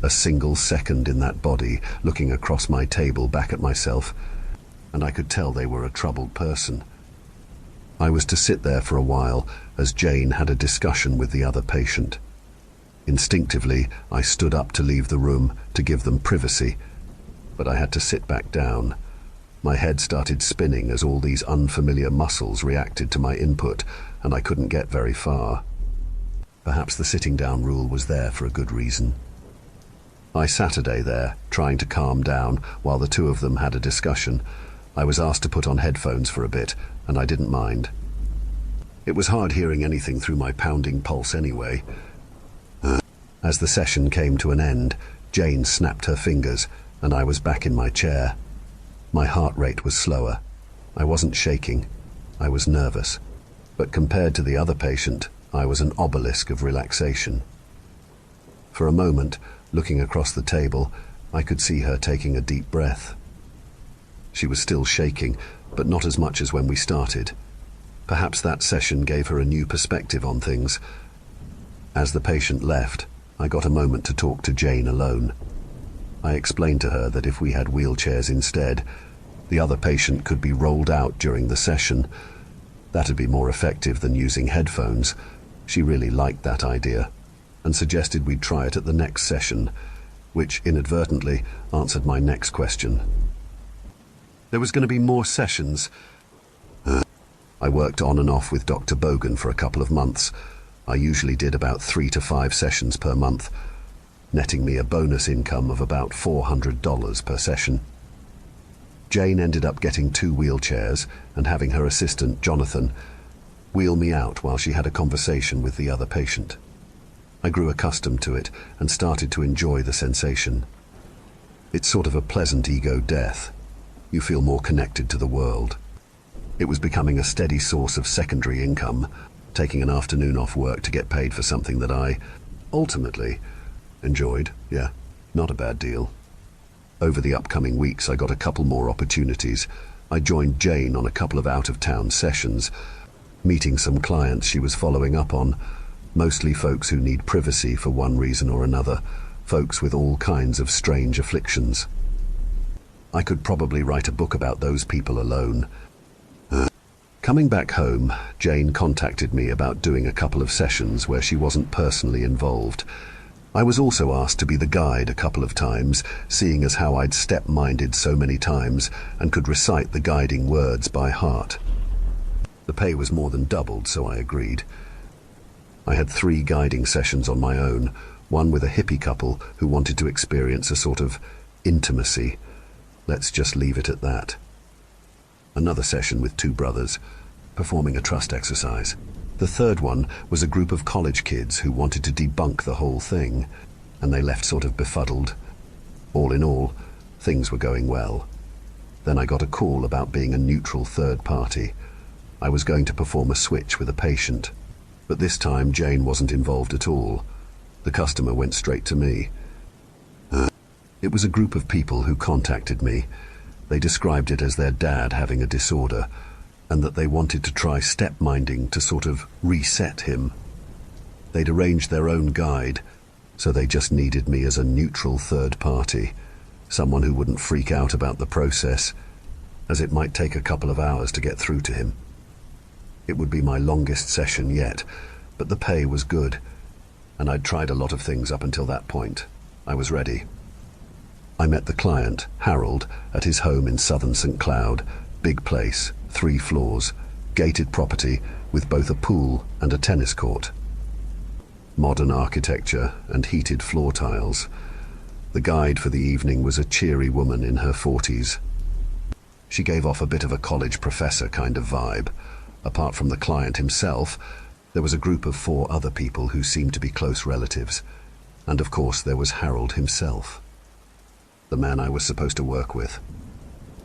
A single second in that body, looking across my table back at myself, and I could tell they were a troubled person. I was to sit there for a while as Jane had a discussion with the other patient. Instinctively, I stood up to leave the room to give them privacy, but I had to sit back down. My head started spinning as all these unfamiliar muscles reacted to my input, and I couldn't get very far. Perhaps the sitting down rule was there for a good reason. I Saturday there, trying to calm down while the two of them had a discussion. I was asked to put on headphones for a bit, and I didn't mind. It was hard hearing anything through my pounding pulse anyway. As the session came to an end, Jane snapped her fingers, and I was back in my chair. My heart rate was slower. I wasn't shaking. I was nervous. But compared to the other patient, I was an obelisk of relaxation. For a moment, looking across the table, I could see her taking a deep breath. She was still shaking, but not as much as when we started. Perhaps that session gave her a new perspective on things. As the patient left, I got a moment to talk to Jane alone. I explained to her that if we had wheelchairs instead, the other patient could be rolled out during the session. That'd be more effective than using headphones. She really liked that idea, and suggested we'd try it at the next session, which inadvertently answered my next question. There was going to be more sessions. I worked on and off with Dr. Bogan for a couple of months. I usually did about 3 to 5 sessions per month, netting me a bonus income of about $400 per session. Jane ended up getting 2 wheelchairs and having her assistant, Jonathan, wheel me out while she had a conversation with the other patient. I grew accustomed to it and started to enjoy the sensation. It's sort of a pleasant ego death. You feel more connected to the world. It was becoming a steady source of secondary income, taking an afternoon off work to get paid for something that I, ultimately, enjoyed. Yeah, not a bad deal. Over the upcoming weeks, I got a couple more opportunities. I joined Jane on a couple of out-of-town sessions, meeting some clients she was following up on, mostly folks who need privacy for one reason or another, folks with all kinds of strange afflictions. I could probably write a book about those people alone. Coming back home, Jane contacted me about doing a couple of sessions where she wasn't personally involved. I was also asked to be the guide a couple of times, seeing as how I'd step-minded so many times and could recite the guiding words by heart. The pay was more than doubled, so I agreed. I had 3 guiding sessions on my own, one with a hippie couple who wanted to experience a sort of intimacy. Let's just leave it at that. Another session with 2 brothers, performing a trust exercise. The third one was a group of college kids who wanted to debunk the whole thing, and they left sort of befuddled. All in all, things were going well. Then I got a call about being a neutral third party. I was going to perform a switch with a patient, but this time Jane wasn't involved at all. The customer went straight to me. It was a group of people who contacted me. They described it as their dad having a disorder, and that they wanted to try step-minding to sort of reset him. They'd arranged their own guide, so they just needed me as a neutral third party, someone who wouldn't freak out about the process, as it might take a couple of hours to get through to him. It would be my longest session yet, but the pay was good, and I'd tried a lot of things up until that point. I was ready. I met the client, Harold, at his home in southern St. Cloud. Big place, 3 floors, gated property with both a pool and a tennis court. Modern architecture and heated floor tiles. The guide for the evening was a cheery woman in her 40s. She gave off a bit of a college professor kind of vibe. Apart from the client himself, there was a group of 4 other people who seemed to be close relatives. And of course there was Harold himself, the man I was supposed to work with.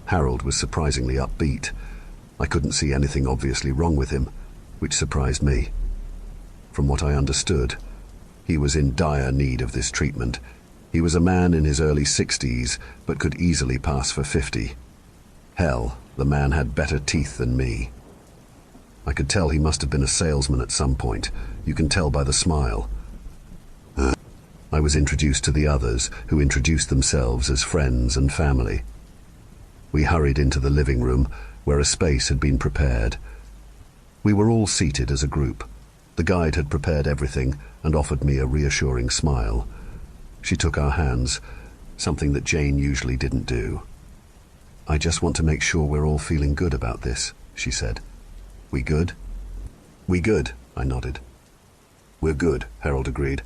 Harold was surprisingly upbeat. I couldn't see anything obviously wrong with him, which surprised me. From what I understood, he was in dire need of this treatment. He was a man in his early 60s, but could easily pass for 50. Hell, the man had better teeth than me. I could tell he must have been a salesman at some point. You can tell by the smile. I was introduced to the others, who introduced themselves as friends and family. We hurried into the living room, where a space had been prepared. We were all seated as a group. The guide had prepared everything and offered me a reassuring smile. She took our hands, something that Jane usually didn't do. I just want to make sure we're all feeling good about this, she said. We good? We good, I nodded. We're good, Harold agreed.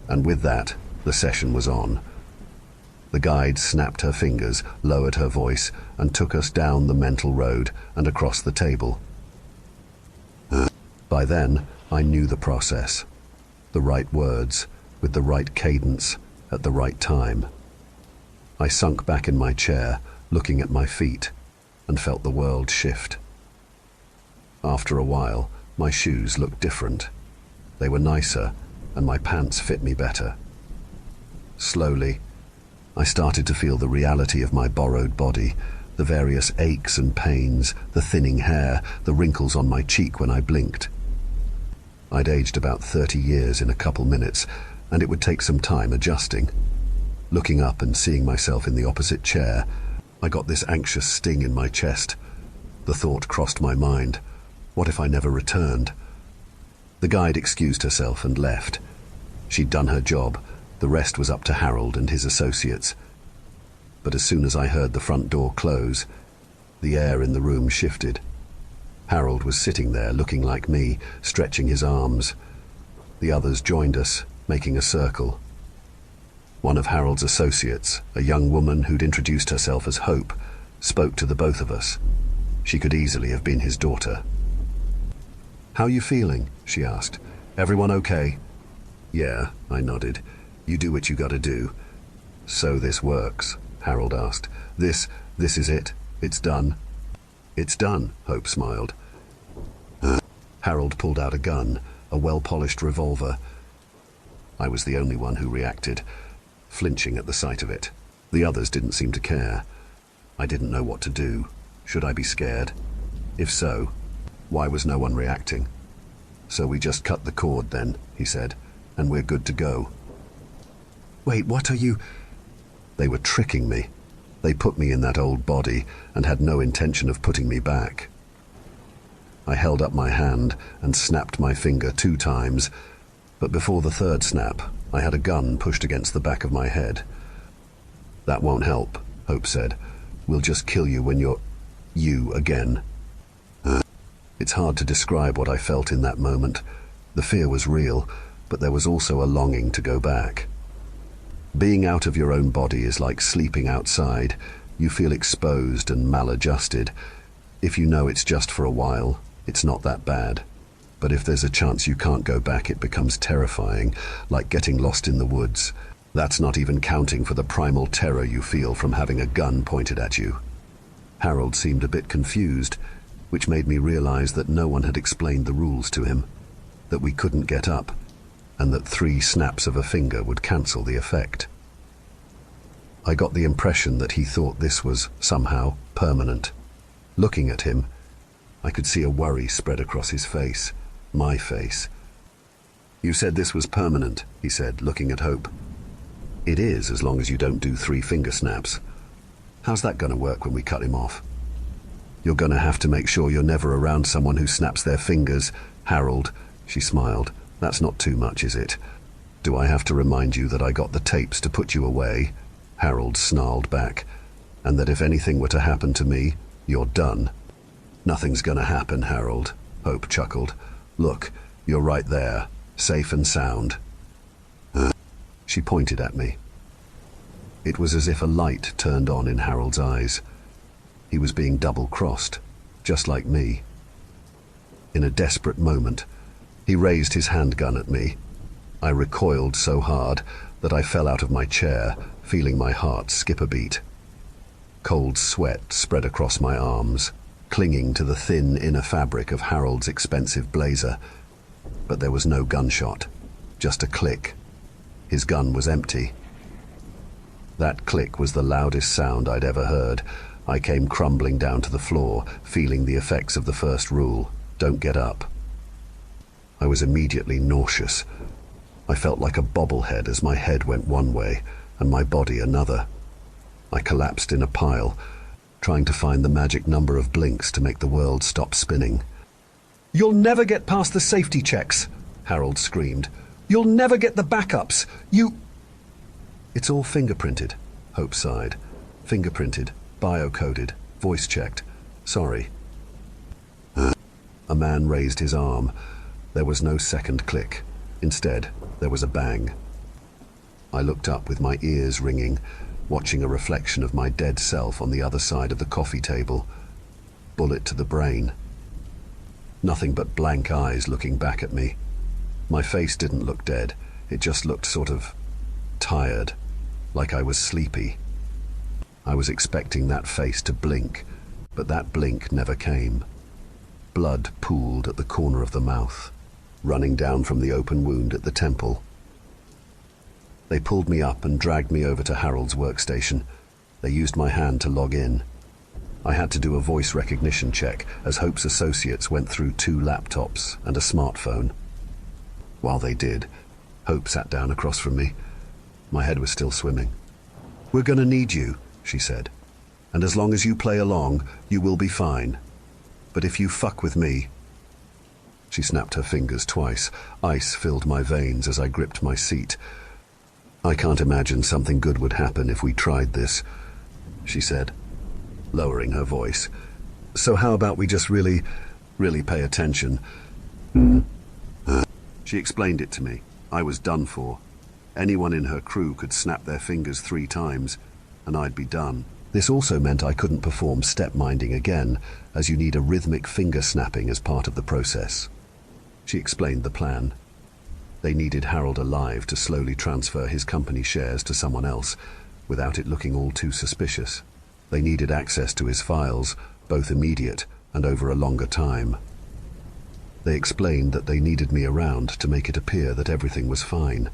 And with that, the session was on. The guide snapped her fingers, lowered her voice, and took us down the mental road and across the table. By then, I knew the process. The right words, with the right cadence, at the right time. I sunk back in my chair, looking at my feet, and felt the world shift. After a while, my shoes looked different. They were nicer, and my pants fit me better. Slowly, I started to feel the reality of my borrowed body, the various aches and pains, the thinning hair, the wrinkles on my cheek when I blinked. I'd aged about 30 years in a couple minutes, and it would take some time adjusting. Looking up and seeing myself in the opposite chair, I got this anxious sting in my chest. The thought crossed my mind, what if I never returned? The guide excused herself and left. She'd done her job. The rest was up to Harold and his associates. But as soon as I heard the front door close, the air in the room shifted. Harold was sitting there looking like me, stretching his arms. The others joined us, making a circle. One of Harold's associates, a young woman who'd introduced herself as Hope, spoke to the both of us. She could easily have been his daughter. "How you feeling?" she asked. "Everyone okay?" "Yeah," I nodded. "You do what you gotta do." "So this works?" Harold asked. This is it? It's done?" "It's done," Hope smiled. Harold pulled out a gun, a well-polished revolver. I was the only one who reacted, flinching at the sight of it. The others didn't seem to care. I didn't know what to do. Should I be scared? If so, why was no one reacting? "So we just cut the cord then," he said, "and we're good to go." "Wait, what are you—" They were tricking me. They put me in that old body and had no intention of putting me back. I held up my hand and snapped my finger 2 times, but before the 3rd snap, I had a gun pushed against the back of my head. "That won't help," Hope said. "We'll just kill you when you're you again." It's hard to describe what I felt in that moment. The fear was real, but there was also a longing to go back. Being out of your own body is like sleeping outside. You feel exposed and maladjusted. If you know it's just for a while, it's not that bad. But if there's a chance you can't go back, it becomes terrifying, like getting lost in the woods. That's not even counting for the primal terror you feel from having a gun pointed at you. Harold seemed a bit confused, which made me realize that no one had explained the rules to him, that we couldn't get up, and that 3 snaps of a finger would cancel the effect. I got the impression that he thought this was, somehow, permanent. Looking at him, I could see a worry spread across his face, my face. "You said this was permanent," he said, looking at Hope. "It is, as long as you don't do 3 finger snaps. How's that gonna work when we cut him off?" "You're gonna have to make sure you're never around someone who snaps their fingers, Harold," she smiled. "That's not too much, is it? Do I have to remind you that I got the tapes to put you away?" Harold snarled back. "And that if anything were to happen to me, you're done." "Nothing's gonna happen, Harold," Hope chuckled. "Look, you're right there, safe and sound." She pointed at me. It was as if a light turned on in Harold's eyes. He was being double-crossed, just like me. In a desperate moment, he raised his handgun at me. I recoiled so hard that I fell out of my chair, feeling my heart skip a beat. Cold sweat spread across my arms, clinging to the thin inner fabric of Harold's expensive blazer. But there was no gunshot, just a click. His gun was empty. That click was the loudest sound I'd ever heard. I came crumbling down to the floor, feeling the effects of the first rule: don't get up. I was immediately nauseous. I felt like a bobblehead as my head went one way and my body another. I collapsed in a pile, trying to find the magic number of blinks to make the world stop spinning. "You'll never get past the safety checks," Harold screamed. "You'll never get the backups. It's all fingerprinted," Hope sighed. "Fingerprinted. Bio-coded, voice-checked. Sorry. A man raised his arm. There was no second click. Instead, there was a bang. I looked up with my ears ringing, watching a reflection of my dead self on the other side of the coffee table. Bullet to the brain. Nothing but blank eyes looking back at me. My face didn't look dead. It just looked sort of tired, like I was sleepy. I was expecting that face to blink, but that blink never came. Blood pooled at the corner of the mouth, running down from the open wound at the temple. They pulled me up and dragged me over to Harold's workstation. They used my hand to log in. I had to do a voice recognition check as Hope's associates went through 2 laptops and a smartphone. While they did, Hope sat down across from me. My head was still swimming. "We're gonna need you," she said. "And as long as you play along, you will be fine. But if you fuck with me..." She snapped her fingers twice. Ice filled my veins as I gripped my seat. "I can't imagine something good would happen if we tried this," she said, lowering her voice. "So how about we just really pay attention?" She explained it to me. I was done for. Anyone in her crew could snap their fingers 3 times, and I'd be done. This also meant I couldn't perform step minding again, as you need a rhythmic finger snapping as part of the process. She explained the plan. They needed Harold alive to slowly transfer his company shares to someone else, without it looking all too suspicious. They needed access to his files, both immediate and over a longer time. They explained that they needed me around to make it appear that everything was fine.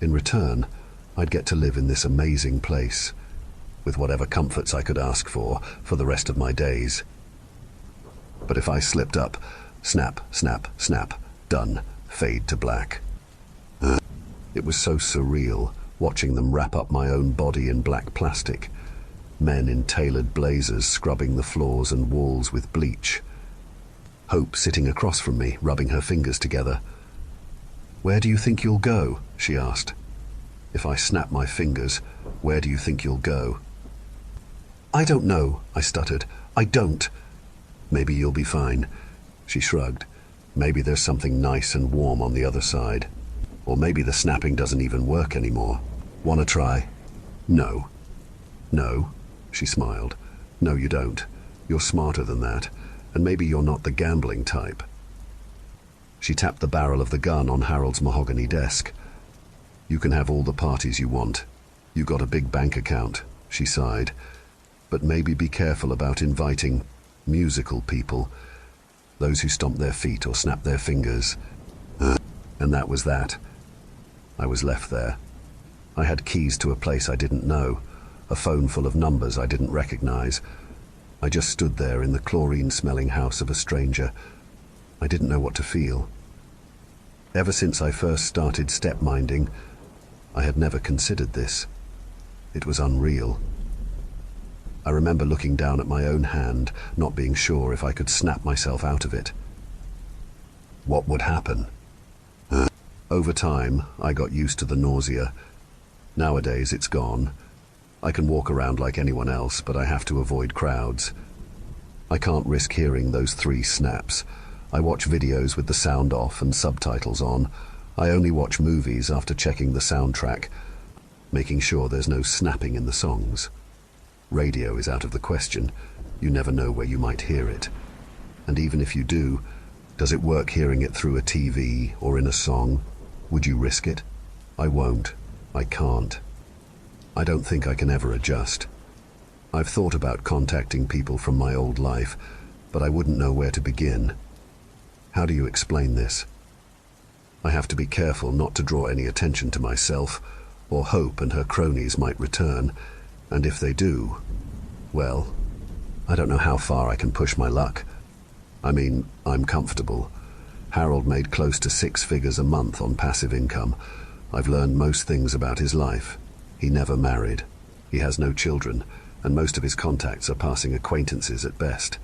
In return, I'd get to live in this amazing place, with whatever comforts I could ask for the rest of my days. But if I slipped up, snap, snap, snap, done, fade to black. It was so surreal, watching them wrap up my own body in black plastic. Men in tailored blazers scrubbing the floors and walls with bleach. Hope sitting across from me, rubbing her fingers together. "Where do you think you'll go?" she asked. "If I snap my fingers, where do you think you'll go?" "I don't know," I stuttered. "I don't." "Maybe you'll be fine," she shrugged. "Maybe there's something nice and warm on the other side. Or maybe the snapping doesn't even work anymore. Wanna try?" "No." "No," she smiled. "No, you don't. You're smarter than that. And maybe you're not the gambling type." She tapped the barrel of the gun on Harold's mahogany desk. "You can have all the parties you want. You got a big bank account," she sighed. "But maybe be careful about inviting musical people, those who stomp their feet or snap their fingers." And that was that. I was left there. I had keys to a place I didn't know, a phone full of numbers I didn't recognize. I just stood there in the chlorine-smelling house of a stranger. I didn't know what to feel. Ever since I first started step-minding, I had never considered this. It was unreal. I remember looking down at my own hand, not being sure if I could snap myself out of it. What would happen? Over time, I got used to the nausea. Nowadays, it's gone. I can walk around like anyone else, but I have to avoid crowds. I can't risk hearing those 3 snaps. I watch videos with the sound off and subtitles on. I only watch movies after checking the soundtrack, making sure there's no snapping in the songs. Radio is out of the question. You never know where you might hear it. And even if you do, does it work hearing it through a TV or in a song? Would you risk it? I won't. I can't. I don't think I can ever adjust. I've thought about contacting people from my old life, but I wouldn't know where to begin. How do you explain this? I have to be careful not to draw any attention to myself, or Hope and her cronies might return, and if they do, well, I don't know how far I can push my luck. I mean, I'm comfortable. Harold made close to 6 figures a month on passive income. I've learned most things about his life. He never married. He has no children, and most of his contacts are passing acquaintances at best.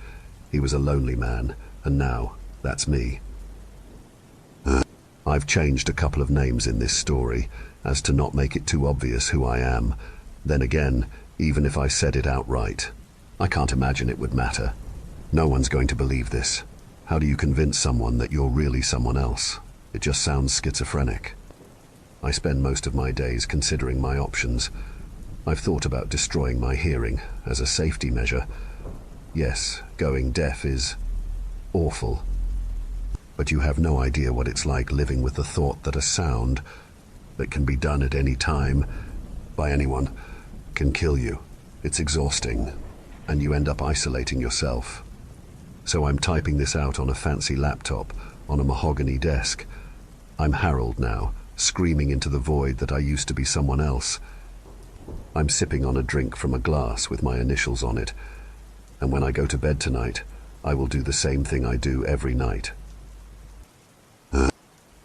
He was a lonely man, and now that's me. I've changed a couple of names in this story, as to not make it too obvious who I am. Then again, even if I said it outright. I can't imagine it would matter. No one's going to believe this. How do you convince someone that you're really someone else? It just sounds schizophrenic. I spend most of my days considering my options. I've thought about destroying my hearing as a safety measure. Yes, going deaf is awful. But you have no idea what it's like living with the thought that a sound that can be done at any time by anyone can kill you. It's exhausting, and you end up isolating yourself. So I'm typing this out on a fancy laptop on a mahogany desk. I'm Harold now, screaming into the void that I used to be someone else. I'm sipping on a drink from a glass with my initials on it, and when I go to bed tonight, I will do the same thing I do every night.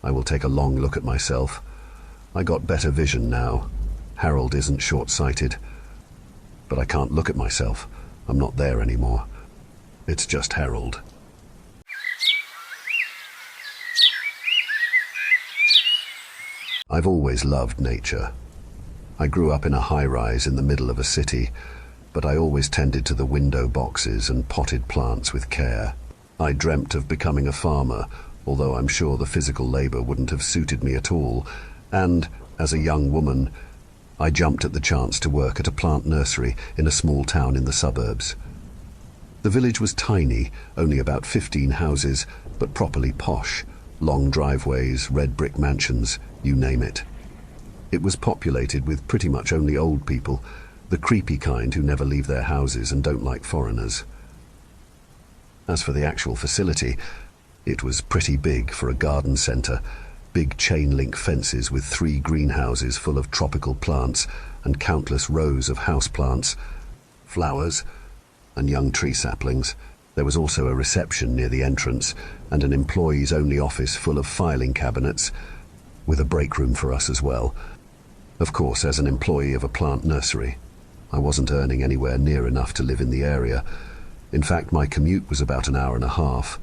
I will take a long look at myself. I got better vision now. Harold isn't short-sighted, but I can't look at myself. I'm not there anymore. It's just Harold. I've always loved nature. I grew up in a high-rise in the middle of a city, but I always tended to the window boxes and potted plants with care. I dreamt of becoming a farmer, although I'm sure the physical labor wouldn't have suited me at all, and, as a young woman, I jumped at the chance to work at a plant nursery in a small town in the suburbs. The village was tiny, only about 15 houses, but properly posh. Long driveways, red brick mansions, you name it. It was populated with pretty much only old people, the creepy kind who never leave their houses and don't like foreigners. As for the actual facility, it was pretty big for a garden centre. Big chain-link fences with 3 greenhouses full of tropical plants and countless rows of houseplants, flowers, and young tree saplings. There was also a reception near the entrance and an employees-only office full of filing cabinets, with a break room for us as well. Of course, as an employee of a plant nursery, I wasn't earning anywhere near enough to live in the area. In fact, my commute was about an hour and a half,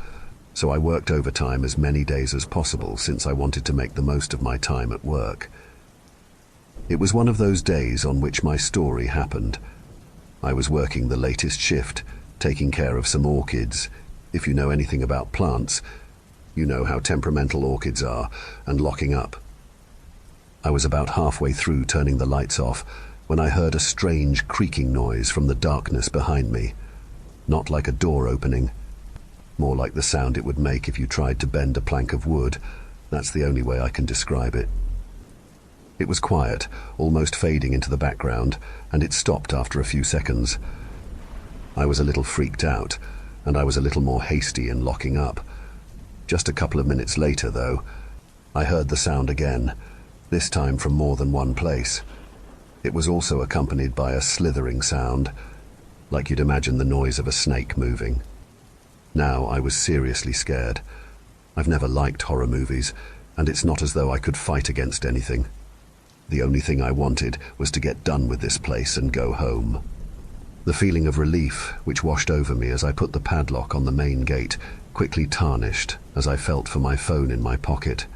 so I worked overtime as many days as possible since I wanted to make the most of my time at work. It was one of those days on which my story happened. I was working the latest shift, taking care of some orchids. If you know anything about plants, you know how temperamental orchids are, and locking up. I was about halfway through turning the lights off when I heard a strange creaking noise from the darkness behind me. Not like a door opening, more like the sound it would make if you tried to bend a plank of wood. That's the only way I can describe it. It was quiet, almost fading into the background, and it stopped after a few seconds. I was a little freaked out, and I was a little more hasty in locking up. Just a couple of minutes later, though, I heard the sound again, this time from more than one place. It was also accompanied by a slithering sound, like you'd imagine the noise of a snake moving. Now I was seriously scared. I've never liked horror movies, and it's not as though I could fight against anything. The only thing I wanted was to get done with this place and go home. The feeling of relief which washed over me as I put the padlock on the main gate quickly tarnished as I felt for my phone in my pocket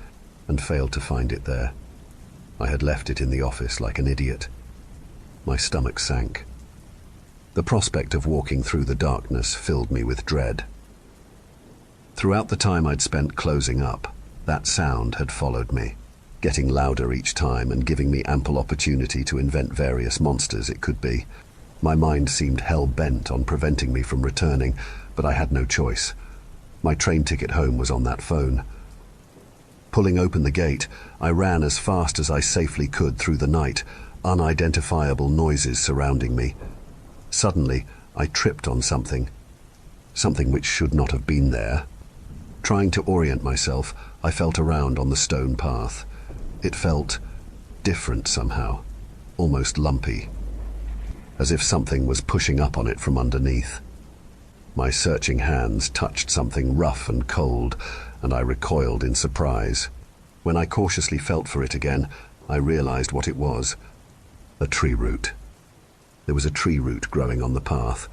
and failed to find it there. I had left it in the office like an idiot. My stomach sank. The prospect of walking through the darkness filled me with dread. Throughout the time I'd spent closing up, that sound had followed me, getting louder each time and giving me ample opportunity to invent various monsters it could be. My mind seemed hell-bent on preventing me from returning, but I had no choice. My train ticket home was on that phone. Pulling open the gate, I ran as fast as I safely could through the night, unidentifiable noises surrounding me. Suddenly, I tripped on something which should not have been there. Trying to orient myself, I felt around on the stone path. It felt different somehow, almost lumpy, as if something was pushing up on it from underneath. My searching hands touched something rough and cold, and I recoiled in surprise. When I cautiously felt for it again, I realized what it was: a tree root. There was a tree root growing on the path.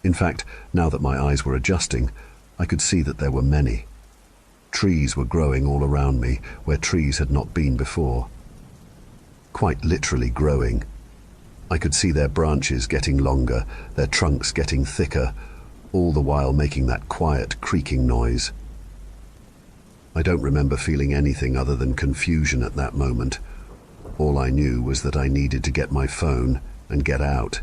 In fact, now that my eyes were adjusting, I could see that there were many. Trees were growing all around me, where trees had not been before. Quite literally growing. I could see their branches getting longer, their trunks getting thicker, all the while making that quiet, creaking noise. I don't remember feeling anything other than confusion at that moment. All I knew was that I needed to get my phone and get out.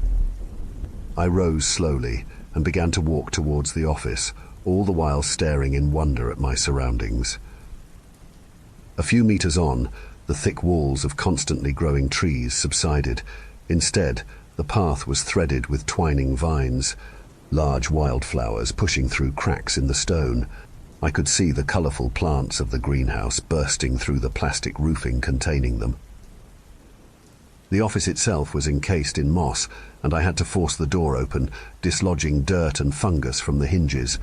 I rose slowly and began to walk towards the office, all the while staring in wonder at my surroundings. A few meters on, the thick walls of constantly growing trees subsided. Instead, the path was threaded with twining vines, large wildflowers pushing through cracks in the stone. I could see the colorful plants of the greenhouse bursting through the plastic roofing containing them. The office itself was encased in moss, and I had to force the door open, dislodging dirt and fungus from the hinges.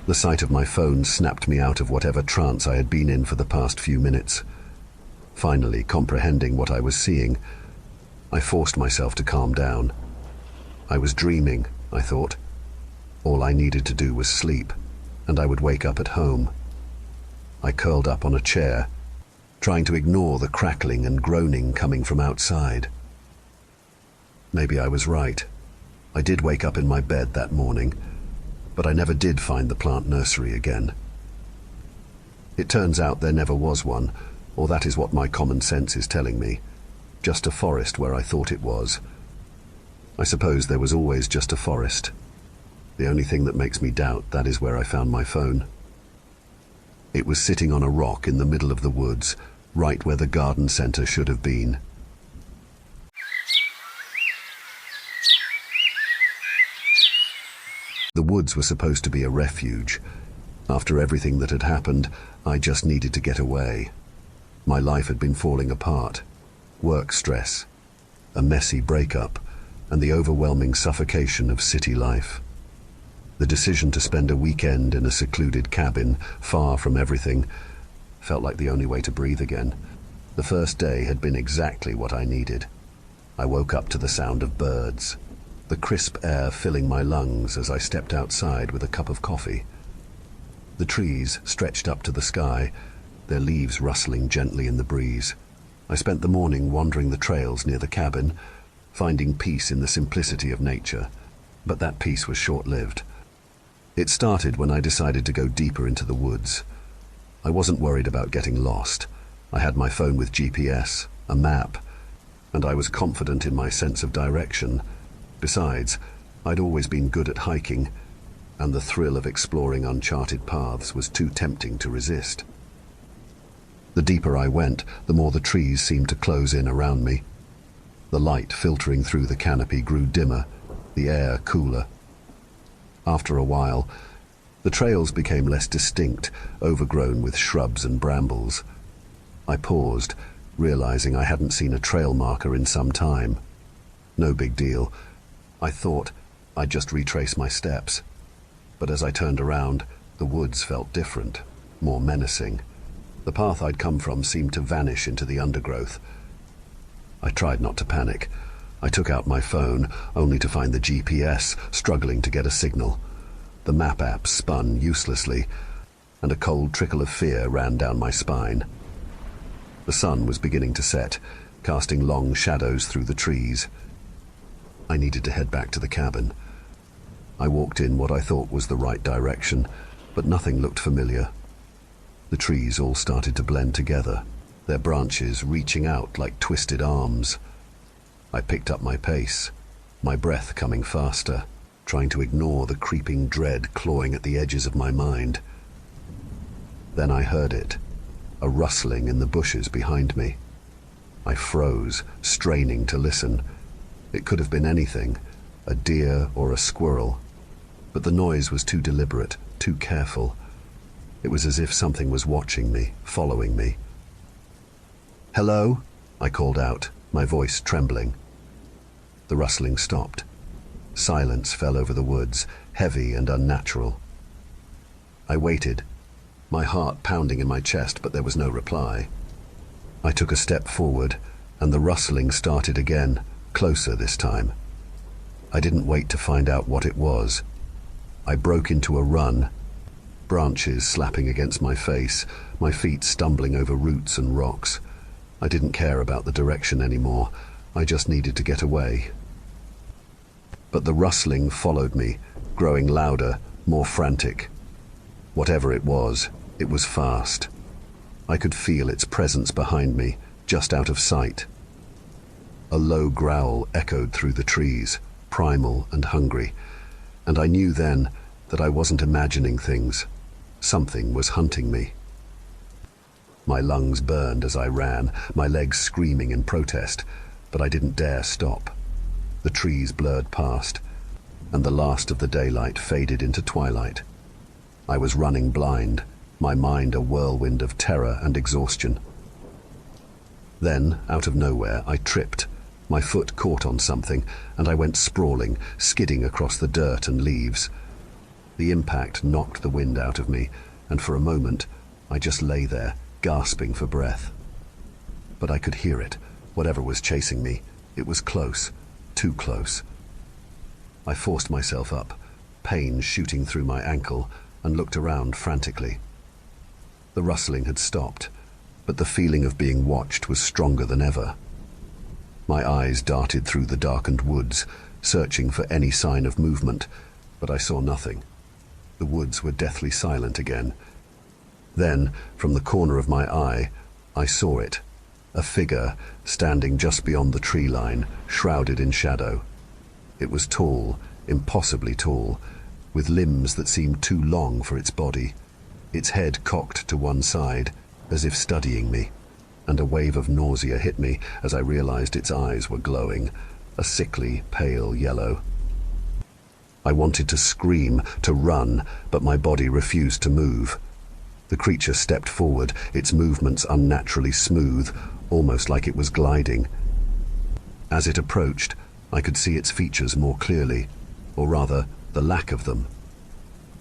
The sight of my phone snapped me out of whatever trance I had been in for the past few minutes. Finally, comprehending what I was seeing, I forced myself to calm down. I was dreaming, I thought. All I needed to do was sleep, and I would wake up at home. I curled up on a chair, trying to ignore the crackling and groaning coming from outside. Maybe I was right. I did wake up in my bed that morning, but I never did find the plant nursery again. It turns out there never was one, or that is what my common sense is telling me. Just a forest where I thought it was. I suppose there was always just a forest. The only thing that makes me doubt that is where I found my phone. It was sitting on a rock in the middle of the woods, right where the garden center should have been. The woods were supposed to be a refuge. After everything that had happened, I just needed to get away. My life had been falling apart. Work stress, a messy breakup, and the overwhelming suffocation of city life. The decision to spend a weekend in a secluded cabin, far from everything, felt like the only way to breathe again. The first day had been exactly what I needed. I woke up to the sound of birds, the crisp air filling my lungs as I stepped outside with a cup of coffee. The trees stretched up to the sky, their leaves rustling gently in the breeze. I spent the morning wandering the trails near the cabin, finding peace in the simplicity of nature, but that peace was short-lived. It started when I decided to go deeper into the woods. I wasn't worried about getting lost. I had my phone with GPS, a map, and I was confident in my sense of direction. Besides, I'd always been good at hiking, and the thrill of exploring uncharted paths was too tempting to resist. The deeper I went, the more the trees seemed to close in around me. The light filtering through the canopy grew dimmer, the air cooler. After a while, the trails became less distinct, overgrown with shrubs and brambles. I paused, realizing I hadn't seen a trail marker in some time. No big deal. I thought I'd just retrace my steps. But as I turned around, the woods felt different, more menacing. The path I'd come from seemed to vanish into the undergrowth. I tried not to panic. I took out my phone, only to find the GPS struggling to get a signal. The map app spun uselessly, and a cold trickle of fear ran down my spine. The sun was beginning to set, casting long shadows through the trees. I needed to head back to the cabin. I walked in what I thought was the right direction, but nothing looked familiar. The trees all started to blend together, their branches reaching out like twisted arms. I picked up my pace, my breath coming faster, trying to ignore the creeping dread clawing at the edges of my mind. Then I heard it, a rustling in the bushes behind me. I froze, straining to listen. It could have been anything, a deer or a squirrel, but the noise was too deliberate, too careful. It was as if something was watching me, following me. "Hello?" I called out, my voice trembling. The rustling stopped. Silence fell over the woods, heavy and unnatural. I waited, my heart pounding in my chest, but there was no reply. I took a step forward, and the rustling started again, closer this time. I didn't wait to find out what it was. I broke into a run, branches slapping against my face, my feet stumbling over roots and rocks. I didn't care about the direction anymore. I just needed to get away. But the rustling followed me, growing louder, more frantic. Whatever it was fast. I could feel its presence behind me, just out of sight. A low growl echoed through the trees, primal and hungry, and I knew then that I wasn't imagining things. Something was hunting me. My lungs burned as I ran, my legs screaming in protest, but I didn't dare stop. The trees blurred past, and the last of the daylight faded into twilight. I was running blind, my mind a whirlwind of terror and exhaustion. Then, out of nowhere, I tripped. My foot caught on something, and I went sprawling, skidding across the dirt and leaves. The impact knocked the wind out of me, and for a moment, I just lay there, gasping for breath. But I could hear it, whatever was chasing me. It was close, too close. I forced myself up, pain shooting through my ankle, and looked around frantically. The rustling had stopped, but the feeling of being watched was stronger than ever. My eyes darted through the darkened woods, searching for any sign of movement, but I saw nothing. The woods were deathly silent again. Then, from the corner of my eye, I saw it, a figure standing just beyond the tree line, shrouded in shadow. It was tall, impossibly tall, with limbs that seemed too long for its body, its head cocked to one side, as if studying me, and a wave of nausea hit me as I realized its eyes were glowing, a sickly, pale yellow. I wanted to scream, to run, but my body refused to move. The creature stepped forward, its movements unnaturally smooth, almost like it was gliding. As it approached, I could see its features more clearly, or rather, the lack of them.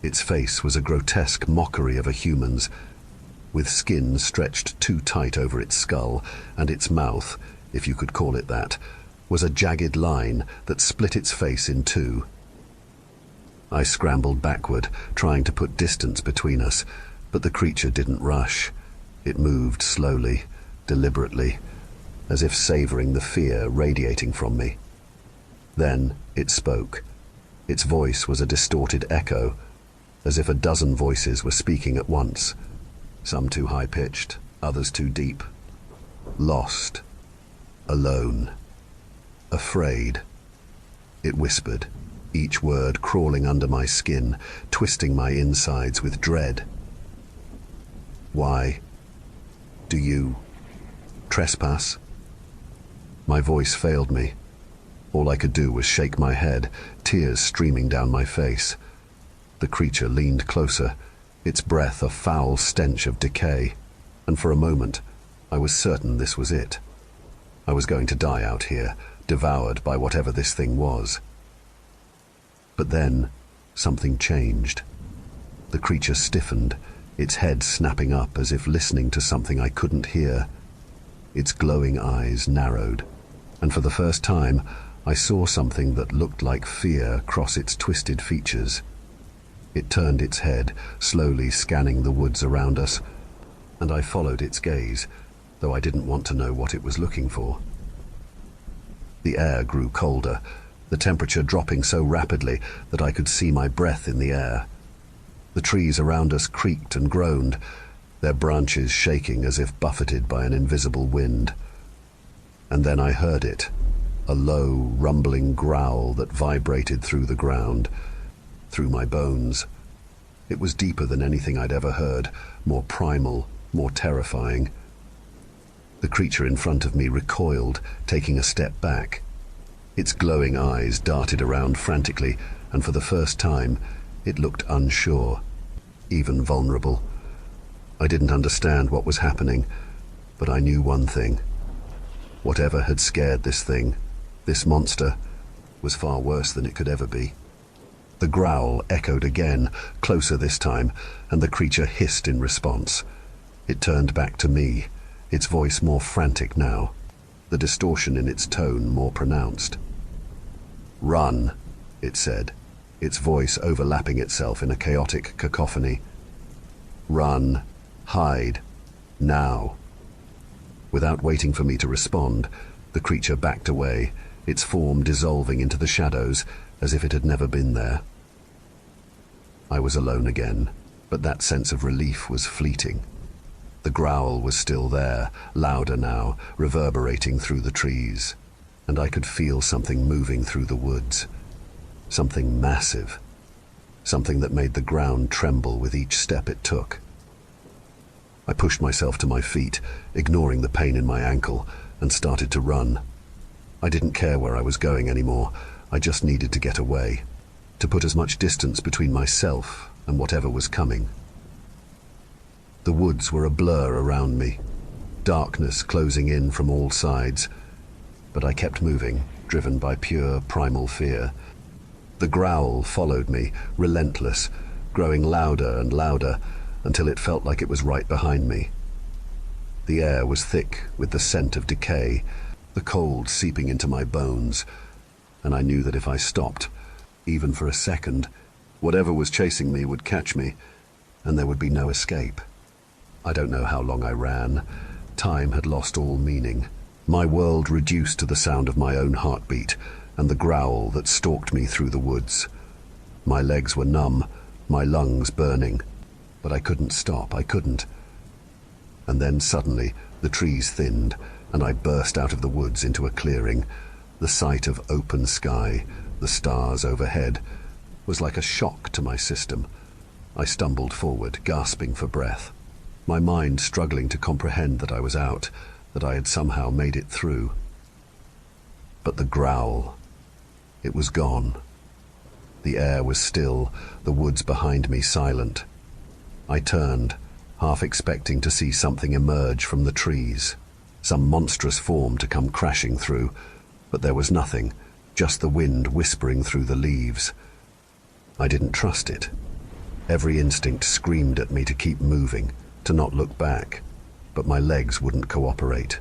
Its face was a grotesque mockery of a human's, with skin stretched too tight over its skull, and its mouth, if you could call it that, was a jagged line that split its face in two. I scrambled backward, trying to put distance between us, but the creature didn't rush. It moved slowly, deliberately, as if savoring the fear radiating from me. Then it spoke. Its voice was a distorted echo, as if a dozen voices were speaking at once, some too high-pitched, others too deep. Lost, alone, afraid. It whispered, each word crawling under my skin, twisting my insides with dread. Why do you trespass? My voice failed me. All I could do was shake my head, tears streaming down my face. The creature leaned closer, its breath a foul stench of decay, and for a moment I was certain this was it. I was going to die out here, devoured by whatever this thing was. But then something changed. The creature stiffened, its head snapping up as if listening to something I couldn't hear. Its glowing eyes narrowed, and for the first time I saw something that looked like fear cross its twisted features. It turned its head, slowly scanning the woods around us, and I followed its gaze, though I didn't want to know what it was looking for. The air grew colder, the temperature dropping so rapidly that I could see my breath in the air. The trees around us creaked and groaned, their branches shaking as if buffeted by an invisible wind. And then I heard it, a low, rumbling growl that vibrated through the ground, through my bones. It was deeper than anything I'd ever heard, more primal, more terrifying. The creature in front of me recoiled, taking a step back. Its glowing eyes darted around frantically, and for the first time, it looked unsure, even vulnerable. I didn't understand what was happening, but I knew one thing. Whatever had scared this thing, this monster, was far worse than it could ever be. The growl echoed again, closer this time, and the creature hissed in response. It turned back to me, its voice more frantic now, the distortion in its tone more pronounced. "Run," it said, its voice overlapping itself in a chaotic cacophony. "Run, hide, now." Without waiting for me to respond, The creature backed away, its form dissolving into the shadows as if it had never been there. I was alone again, but that sense of relief was fleeting. The growl was still there, louder now, reverberating through the trees, and I could feel something moving through the woods. Something massive. Something that made the ground tremble with each step it took. I pushed myself to my feet, ignoring the pain in my ankle, and started to run. I didn't care where I was going anymore. I just needed to get away, to put as much distance between myself and whatever was coming. The woods were a blur around me, darkness closing in from all sides, but I kept moving, driven by pure primal fear. The growl followed me, relentless, growing louder and louder until it felt like it was right behind me. The air was thick with the scent of decay, the cold seeping into my bones, and I knew that if I stopped, even for a second, whatever was chasing me would catch me, and there would be no escape. I don't know how long I ran. Time had lost all meaning. My world reduced to the sound of my own heartbeat and the growl that stalked me through the woods. My legs were numb, my lungs burning, but I couldn't stop, I couldn't. And then suddenly the trees thinned, and I burst out of the woods into a clearing. The sight of open sky, the stars overhead, was like a shock to my system. I stumbled forward, gasping for breath, my mind struggling to comprehend that I was out, that I had somehow made it through. But the growl, it was gone. The air was still, the woods behind me silent. I turned, half expecting to see something emerge from the trees, some monstrous form to come crashing through, but there was nothing, just the wind whispering through the leaves. I didn't trust it. Every instinct screamed at me to keep moving, to not look back, but my legs wouldn't cooperate.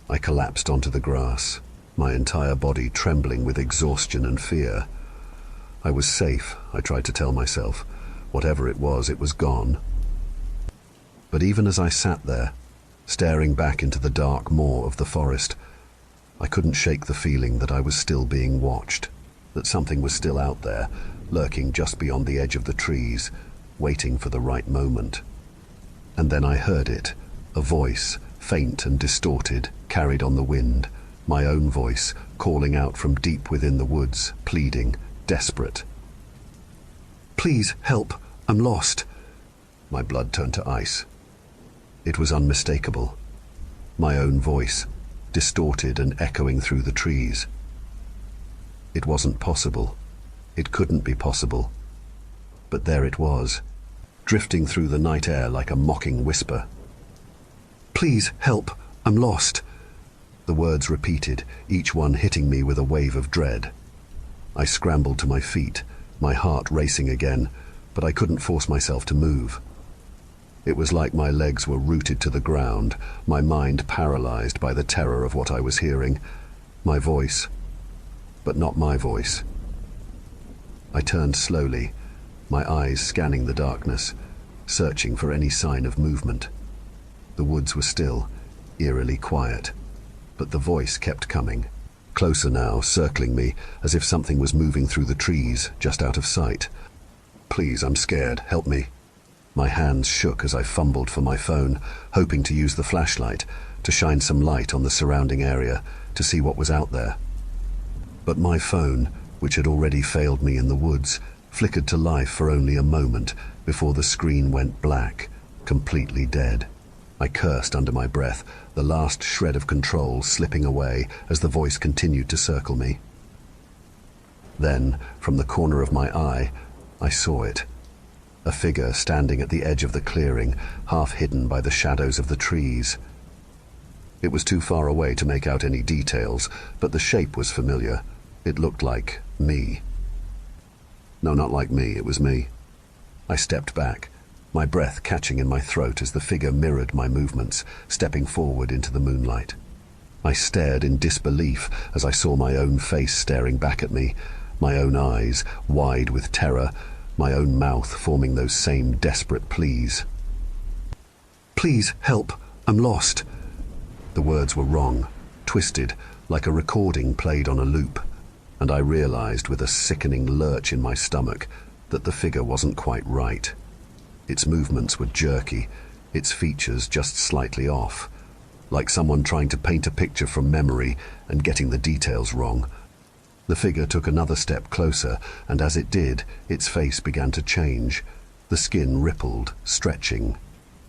I collapsed onto the grass, my entire body trembling with exhaustion and fear. I was safe, I tried to tell myself. Whatever it was gone. But even as I sat there, staring back into the dark maw of the forest, I couldn't shake the feeling that I was still being watched, that something was still out there, lurking just beyond the edge of the trees, waiting for the right moment. And then I heard it, a voice, faint and distorted, carried on the wind, my own voice, calling out from deep within the woods, pleading, desperate. "Please, help, I'm lost." My blood turned to ice. It was unmistakable. My own voice, distorted and echoing through the trees. It wasn't possible. It couldn't be possible. But there it was, drifting through the night air like a mocking whisper. "Please, help, I'm lost." The words repeated, each one hitting me with a wave of dread. I scrambled to my feet, my heart racing again, but I couldn't force myself to move. It was like my legs were rooted to the ground, my mind paralyzed by the terror of what I was hearing. My voice, but not my voice. I turned slowly, my eyes scanning the darkness, searching for any sign of movement. The woods were still, eerily quiet, but the voice kept coming. Closer now, circling me, as if something was moving through the trees, just out of sight. "Please, I'm scared. Help me." My hands shook as I fumbled for my phone, hoping to use the flashlight, to shine some light on the surrounding area, to see what was out there. But my phone, which had already failed me in the woods, flickered to life for only a moment before the screen went black, completely dead. I cursed under my breath, the last shred of control slipping away as the voice continued to circle me. Then, from the corner of my eye, I saw it. A figure standing at the edge of the clearing, half hidden by the shadows of the trees. It was too far away to make out any details, but the shape was familiar. It looked like me. No, not like me, it was me. I stepped back, my breath catching in my throat as the figure mirrored my movements, stepping forward into the moonlight. I stared in disbelief as I saw my own face staring back at me, my own eyes wide with terror, my own mouth forming those same desperate pleas. "Please, help, I'm lost." The words were wrong. twisted, like a recording played on a loop, and I realized with a sickening lurch in my stomach that the figure wasn't quite right. Its movements were jerky, its features just slightly off, like someone trying to paint a picture from memory and getting the details wrong. The figure took another step closer, and as it did, its face began to change. The skin rippled, stretching,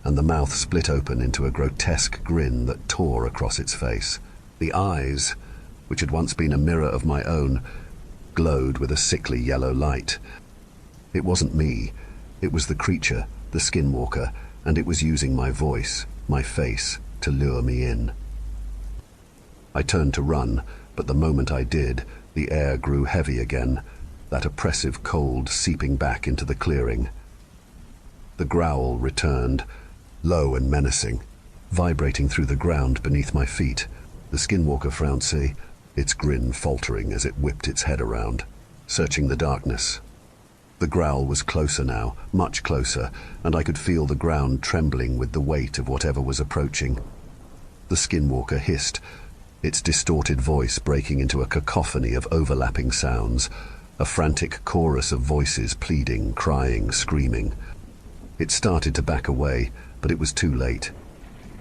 and the mouth split open into a grotesque grin that tore across its face. The eyes, which had once been a mirror of my own, glowed with a sickly yellow light. It wasn't me. It was the creature, the skinwalker, and it was using my voice, my face, to lure me in. I turned to run, but the moment I did, the air grew heavy again, that oppressive cold seeping back into the clearing. The growl returned, low and menacing, vibrating through the ground beneath my feet. The skinwalker frowned, its grin faltering as it whipped its head around, searching the darkness. The growl was closer now, much closer, and I could feel the ground trembling with the weight of whatever was approaching. The skinwalker hissed, its distorted voice breaking into a cacophony of overlapping sounds, a frantic chorus of voices pleading, crying, screaming. It started to back away, but it was too late.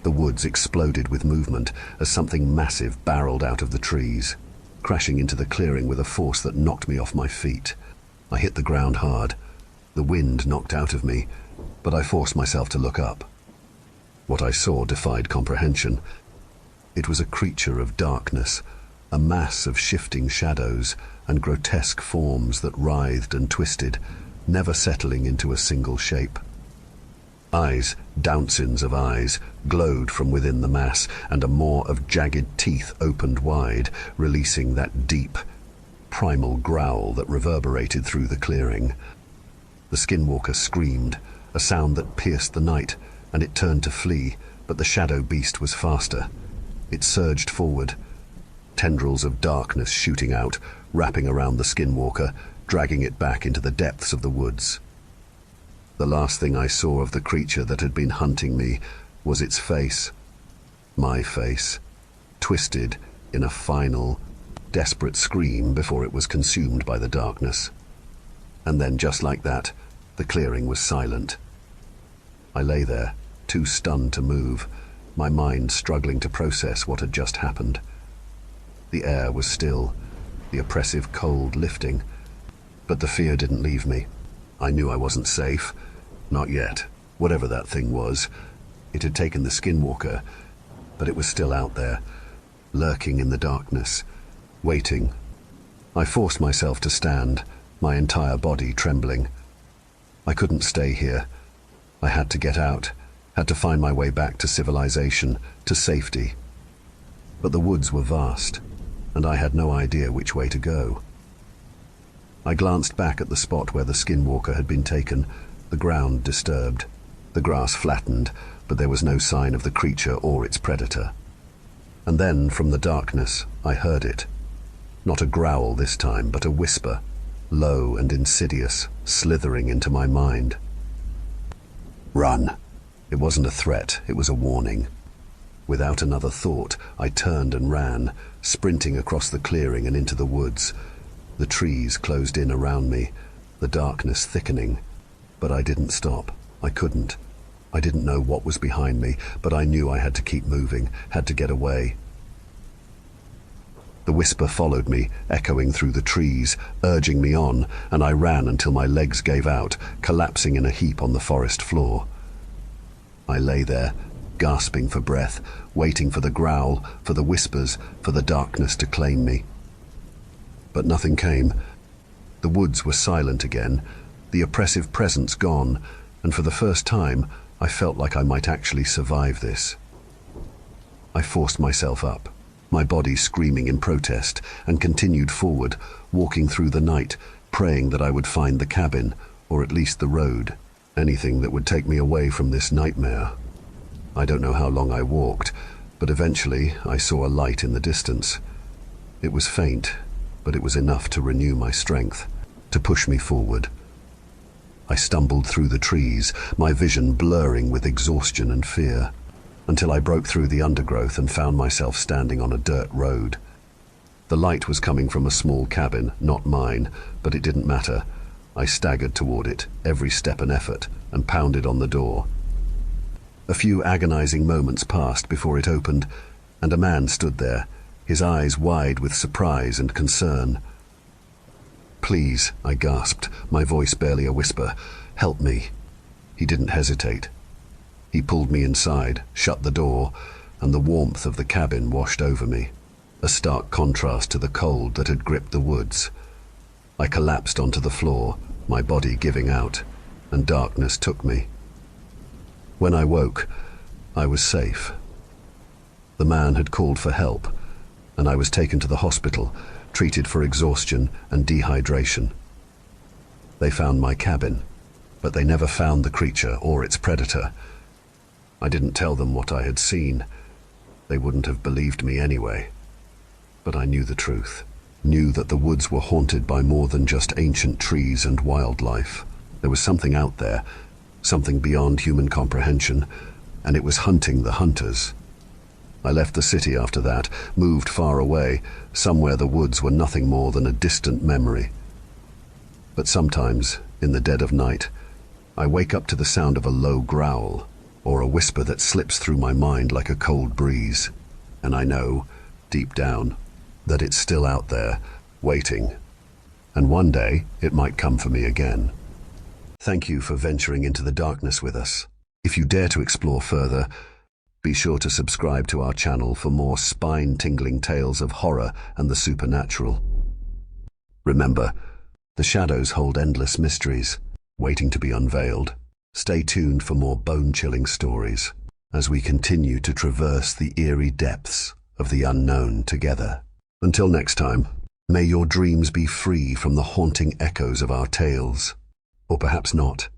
The woods exploded with movement as something massive barreled out of the trees, crashing into the clearing with a force that knocked me off my feet. I hit the ground hard. The wind knocked out of me, but I forced myself to look up. What I saw defied comprehension. It was a creature of darkness, a mass of shifting shadows and grotesque forms that writhed and twisted, never settling into a single shape. Eyes, douncins of eyes, glowed from within the mass, and a maw of jagged teeth opened wide, releasing that deep, primal growl that reverberated through the clearing. The skinwalker screamed, a sound that pierced the night, and it turned to flee, but the shadow beast was faster. It surged forward, tendrils of darkness shooting out, wrapping around the skinwalker, dragging it back into the depths of the woods. The last thing I saw of the creature that had been hunting me was its face, my face, twisted in a final, desperate scream before it was consumed by the darkness. And then, just like that, the clearing was silent. I lay there, too stunned to move, my mind struggling to process what had just happened. The air was still, the oppressive cold lifting, but the fear didn't leave me. I knew I wasn't safe. Not yet. Whatever that thing was, it had taken the skinwalker, but it was still out there, lurking in the darkness, waiting. I forced myself to stand, my entire body trembling. I couldn't stay here. I had to get out, had to find my way back to civilization, to safety. But the woods were vast, and I had no idea which way to go. I glanced back at the spot where the skinwalker had been taken, the ground disturbed, the grass flattened, but there was no sign of the creature or its predator. And then, from the darkness, I heard it. Not a growl this time, but a whisper, low and insidious, slithering into my mind. Run. It wasn't a threat, it was a warning. Without another thought, I turned and ran, sprinting across the clearing and into the woods. The trees closed in around me, the darkness thickening. But I didn't stop. I couldn't. I didn't know what was behind me, but I knew I had to keep moving, had to get away. The whisper followed me, echoing through the trees, urging me on, and I ran until my legs gave out, collapsing in a heap on the forest floor. I lay there, gasping for breath, waiting for the growl, for the whispers, for the darkness to claim me. But nothing came. The woods were silent again, the oppressive presence gone, and for the first time, I felt like I might actually survive this. I forced myself up, my body screaming in protest, and continued forward, walking through the night, praying that I would find the cabin, or at least the road, anything that would take me away from this nightmare. I don't know how long I walked, but eventually I saw a light in the distance. It was faint, but it was enough to renew my strength, to push me forward. I stumbled through the trees, my vision blurring with exhaustion and fear. until I broke through the undergrowth and found myself standing on a dirt road. The light was coming from a small cabin, not mine, but it didn't matter. I staggered toward it, every step an effort, and pounded on the door. A few agonizing moments passed before it opened, and a man stood there, his eyes wide with surprise and concern. "Please," I gasped, my voice barely a whisper, "help me." He didn't hesitate. He pulled me inside, shut the door, and the warmth of the cabin washed over me, a stark contrast to the cold that had gripped the woods. I collapsed onto the floor, my body giving out, and darkness took me. When I woke, I was safe. The man had called for help, and I was taken to the hospital, treated for exhaustion and dehydration. They found my cabin, but they never found the creature or its predator. I didn't tell them what I had seen. They wouldn't have believed me anyway. But I knew the truth, knew that the woods were haunted by more than just ancient trees and wildlife. There was something out there, something beyond human comprehension, and it was hunting the hunters. I left the city after that, moved far away, somewhere the woods were nothing more than a distant memory. But sometimes, in the dead of night, I wake up to the sound of a low growl, or a whisper that slips through my mind like a cold breeze, and I know, deep down, that it's still out there, waiting, and one day it might come for me again. Thank you for venturing into the darkness with us. If you dare to explore further, be sure to subscribe to our channel for more spine-tingling tales of horror and the supernatural. Remember, the shadows hold endless mysteries, waiting to be unveiled. Stay tuned for more bone-chilling stories as we continue to traverse the eerie depths of the unknown together. Until next time, may your dreams be free from the haunting echoes of our tales. Or perhaps not.